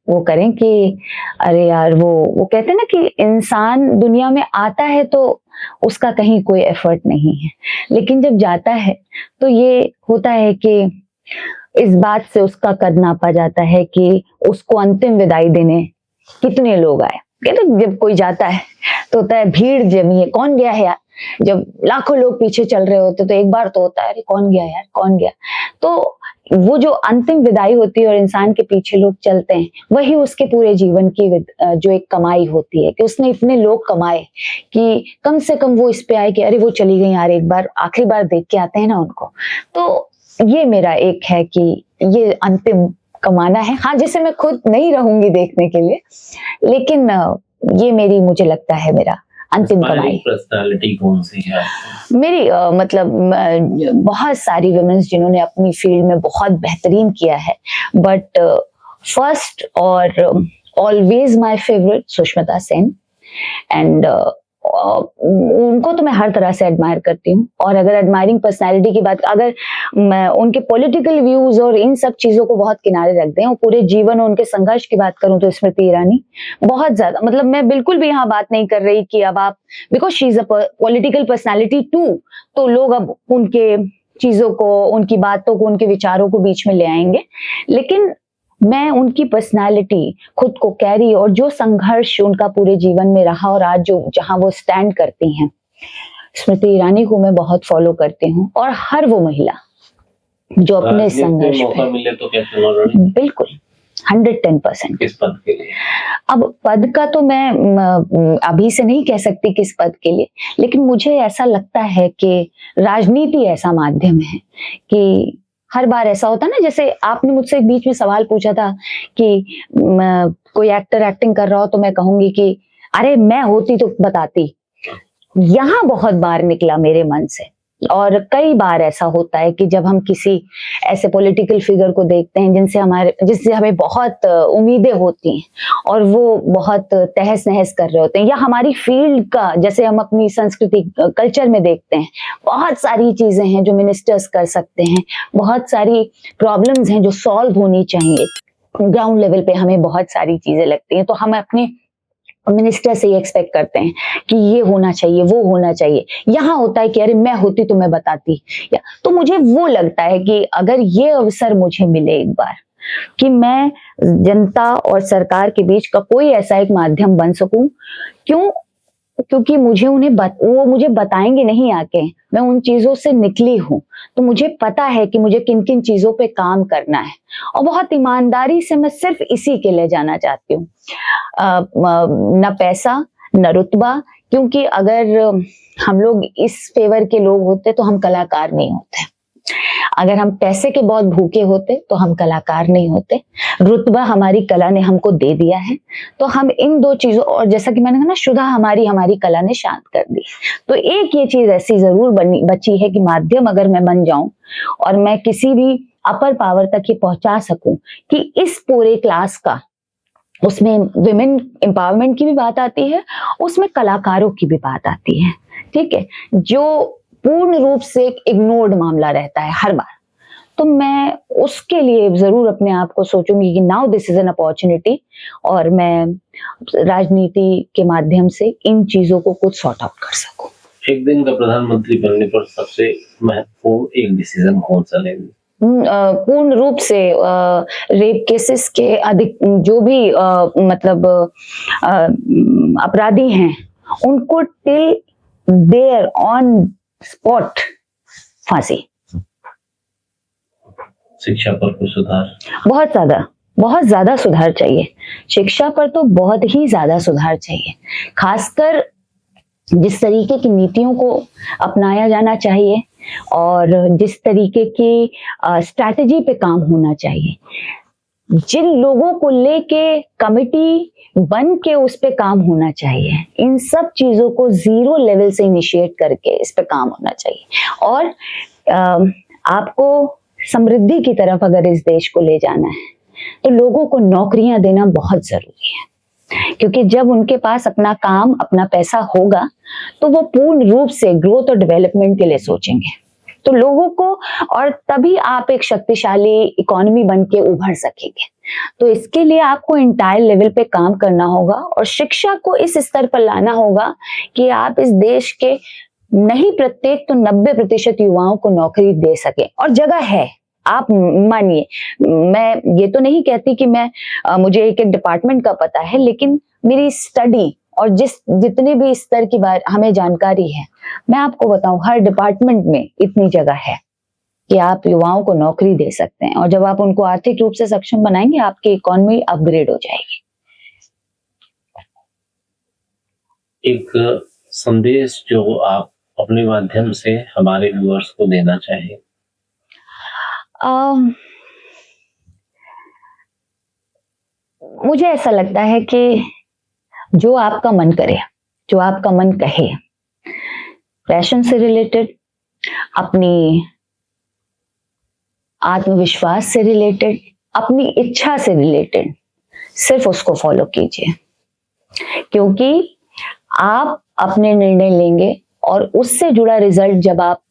वो करें कि अरे यार, वो कहते हैं ना कि इंसान दुनिया में आता है तो उसका कहीं कोई एफर्ट नहीं है, लेकिन जब जाता है तो ये होता है कि इस बात से उसका कद नापा जाता है कि उसको अंतिम विदाई देने कितने लोग आए। कहते जब कोई जाता है तो होता है भीड़ जमी है, कौन गया है यार। जब लाखों लोग पीछे चल रहे होते तो एक बार तो होता है अरे कौन गया यार, कौन गया। तो वो जो अंतिम विदाई होती है और इंसान के पीछे लोग चलते हैं, वही उसके पूरे जीवन की जो एक कमाई होती है कि उसने इतने लोग कमाए कि कम से कम वो इस पे आए कि अरे वो चली गई यार, एक बार आखिरी बार देख के आते हैं ना उनको। तो ये मेरा एक है कि ये अंतिम कमाना है, हाँ जिसे मैं खुद नहीं रहूंगी देखने के लिए, लेकिन ये मेरी, मुझे लगता है मेरा अंतिम कमाई। पर्सनालिटी कौन सी है मेरी मतलब बहुत सारी वुमेन्स जिन्होंने अपनी फील्ड में बहुत बेहतरीन किया है, बट फर्स्ट और always my favourite Sushmita Sen. And उनको तो मैं हर तरह से एडमायर करती हूँ। और अगर एडमायरिंग पर्सनालिटी की बात, अगर मैं उनके पॉलिटिकल व्यूज और इन सब चीजों को बहुत किनारे रख दें और पूरे जीवन और उनके संघर्ष की बात करूं तो स्मृति ईरानी बहुत ज्यादा, मतलब मैं बिल्कुल भी यहाँ बात नहीं कर रही कि अब आप because she is a political personality too, तो लोग अब उनके चीजों को, उनकी बातों को, उनके विचारों को बीच में ले आएंगे, लेकिन मैं उनकी पर्सनालिटी, खुद को कैरी और जो संघर्ष उनका पूरे जीवन में रहा और आज जो जहां वो स्टैंड करती हैं, स्मृति ईरानी को मैं बहुत फॉलो करती हूँ। और हर वो महिला जो अपने संघर्ष मौका मिले तो क्या चुनाव लड़े? बिल्कुल 110%। किस पद के लिए? अब पद का तो मैं अभी से नहीं कह सकती किस पद के लिए, लेकिन मुझे ऐसा लगता है कि राजनीति ऐसा माध्यम है कि हर बार ऐसा होता है ना, जैसे आपने मुझसे एक बीच में सवाल पूछा था कि कोई एक्टर एक्टिंग कर रहा हो तो मैं कहूंगी कि अरे मैं होती तो बताती। यहाँ बहुत बार निकला मेरे मन से, और कई बार ऐसा होता है कि जब हम किसी ऐसे पॉलिटिकल फिगर को देखते हैं जिससे हमें बहुत उम्मीदें होती हैं और वो बहुत तहस नहस कर रहे होते हैं, या हमारी फील्ड का, जैसे हम अपनी संस्कृति कल्चर में देखते हैं, बहुत सारी चीजें हैं जो मिनिस्टर्स कर सकते हैं, बहुत सारी प्रॉब्लम्स हैं जो सॉल्व होनी चाहिए ग्राउंड लेवल पे, हमें बहुत सारी चीजें लगती हैं, तो हम अपने मिनिस्टर से ये एक्सपेक्ट करते हैं कि ये होना चाहिए, वो होना चाहिए। यहाँ होता है कि अरे मैं होती तो मैं बताती। तो मुझे वो लगता है कि अगर ये अवसर मुझे मिले एक बार कि मैं जनता और सरकार के बीच का कोई ऐसा एक माध्यम बन सकूं, क्योंकि मुझे वो मुझे बताएंगे नहीं आके, मैं उन चीजों से निकली हूं, तो मुझे पता है कि मुझे किन किन चीजों पे काम करना है, और बहुत ईमानदारी से मैं सिर्फ इसी के लिए जाना चाहती हूँ। न पैसा न रुतबा, क्योंकि अगर हम लोग इस फेवर के लोग होते तो हम कलाकार नहीं होते, अगर हम पैसे के बहुत भूखे होते तो हम कलाकार नहीं होते, रुतबा हमारी कला ने हमको दे दिया है, तो हम इन दो चीजों, और जैसा कि मैंने कहा ना, शुदा हमारी कला ने शांत कर दी। तो एक ये चीज ऐसी जरूर बची है कि माध्यम अगर मैं बन जाऊं और मैं किसी भी अपर पावर तक ये पहुंचा सकूं कि इस पूरे क्लास का, उसमें विमेन एम्पावरमेंट की भी बात आती है, उसमें कलाकारों की भी बात आती है, ठीक है, जो पूर्ण रूप से एक इग्नोर्ड मामला रहता है हर बार, तो मैं उसके लिए जरूर अपने आप को सोचूंगी कि now this is an opportunity, और मैं राजनीति के माध्यम से इन चीजों को कुछ सॉर्ट आउट कर सकूं। एक दिन का प्रधानमंत्री बनने पर सबसे महत्वपूर्ण एक डिसीजन कौन सा लेंगे? पूर्ण रूप से रेप केसेस के अधिक जो भी मतलब अपराधी हैं, उनको टिल देयर ऑन स्पॉट फांसी। शिक्षा पर कुछ सुधार? बहुत ज्यादा सुधार चाहिए। शिक्षा पर तो बहुत ही ज्यादा सुधार चाहिए। खासकर जिस तरीके की नीतियों को अपनाया जाना चाहिए और जिस तरीके की स्ट्रैटेजी पे काम होना चाहिए, जिन लोगों को लेके कमिटी बन के उस पे काम होना चाहिए, इन सब चीजों को जीरो लेवल से इनिशिएट करके इस पे काम होना चाहिए। और आपको समृद्धि की तरफ अगर इस देश को ले जाना है तो लोगों को नौकरियां देना बहुत जरूरी है, क्योंकि जब उनके पास अपना काम, अपना पैसा होगा तो वो पूर्ण रूप से ग्रोथ और डेवलपमेंट के लिए सोचेंगे, तो लोगों को, और तभी आप एक शक्तिशाली इकोनॉमी बन के उभर सकेंगे। तो इसके लिए आपको इंटायर लेवल पे काम करना होगा और शिक्षा को इस स्तर पर लाना होगा कि आप इस देश के नहीं प्रत्येक तो 90% युवाओं को नौकरी दे सके। और जगह है, आप मानिए, मैं ये तो नहीं कहती कि मुझे एक एक डिपार्टमेंट का पता है, लेकिन मेरी स्टडी और जितने भी स्तर की बात हमें जानकारी है, मैं आपको बताऊं हर डिपार्टमेंट में इतनी जगह है कि आप युवाओं को नौकरी दे सकते हैं। और जब आप उनको आर्थिक रूप से सक्षम बनाएंगे, आपकी इकोनॉमी अपग्रेड हो जाएगी। एक संदेश जो आप अपने माध्यम से हमारे व्यूअर्स को देना चाहें? मुझे ऐसा लगता है कि जो आपका मन करे, जो आपका मन कहे, पैशन से रिलेटेड, अपनी आत्मविश्वास से रिलेटेड, अपनी इच्छा से रिलेटेड, सिर्फ उसको फॉलो कीजिए, क्योंकि आप अपने निर्णय लेंगे और उससे जुड़ा रिजल्ट जब आप,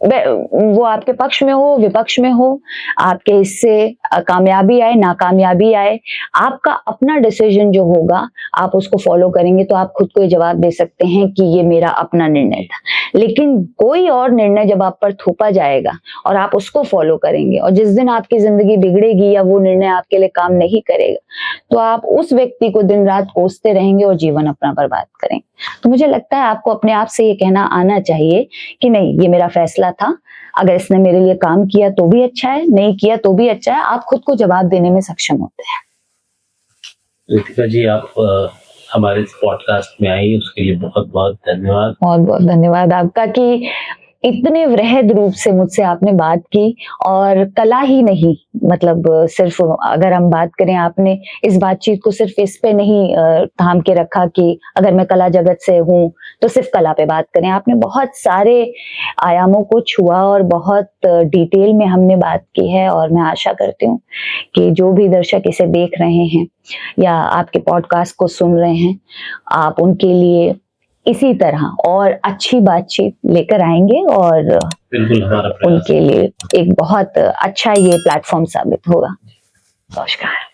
वो आपके पक्ष में हो, विपक्ष में हो, आपके इससे कामयाबी आए, नाकामयाबी आए, आपका अपना डिसीजन जो होगा आप उसको फॉलो करेंगे तो आप खुद को ये जवाब दे सकते हैं कि ये मेरा अपना निर्णय था। लेकिन कोई और निर्णय जब आप पर थोपा जाएगा और आप उसको फॉलो करेंगे, और जिस दिन आपकी जिंदगी बिगड़ेगी या वो निर्णय आपके लिए काम नहीं करेगा, तो आप उस व्यक्ति को दिन रात कोसते रहेंगे और जीवन अपना बर्बाद करेंगे। तो मुझे लगता है आपको अपने आप से ये कहना आना चाहिए कि नहीं, ये मेरा फैसला था, अगर इसने मेरे लिए काम किया तो भी अच्छा है, नहीं किया तो भी अच्छा है। आप खुद को जवाब देने में सक्षम होते हैं। रितिका जी, आप हमारे इस पॉडकास्ट में आई, उसके लिए बहुत बहुत धन्यवाद। बहुत बहुत धन्यवाद आपका कि इतने वृहद रूप से मुझसे आपने बात की। और कला ही नहीं, मतलब सिर्फ अगर हम बात करें, आपने इस बातचीत को सिर्फ इस पे नहीं थाम के रखा कि अगर मैं कला जगत से हूँ तो सिर्फ कला पे बात करें। आपने बहुत सारे आयामों को छुआ और बहुत डिटेल में हमने बात की है। और मैं आशा करती हूँ कि जो भी दर्शक इसे देख रहे हैं या आपके पॉडकास्ट को सुन रहे हैं, आप उनके लिए इसी तरह और अच्छी बातचीत लेकर आएंगे और बिल्कुल हमारा प्रयास उनके लिए एक बहुत अच्छा ये प्लेटफॉर्म साबित होगा। नमस्कार।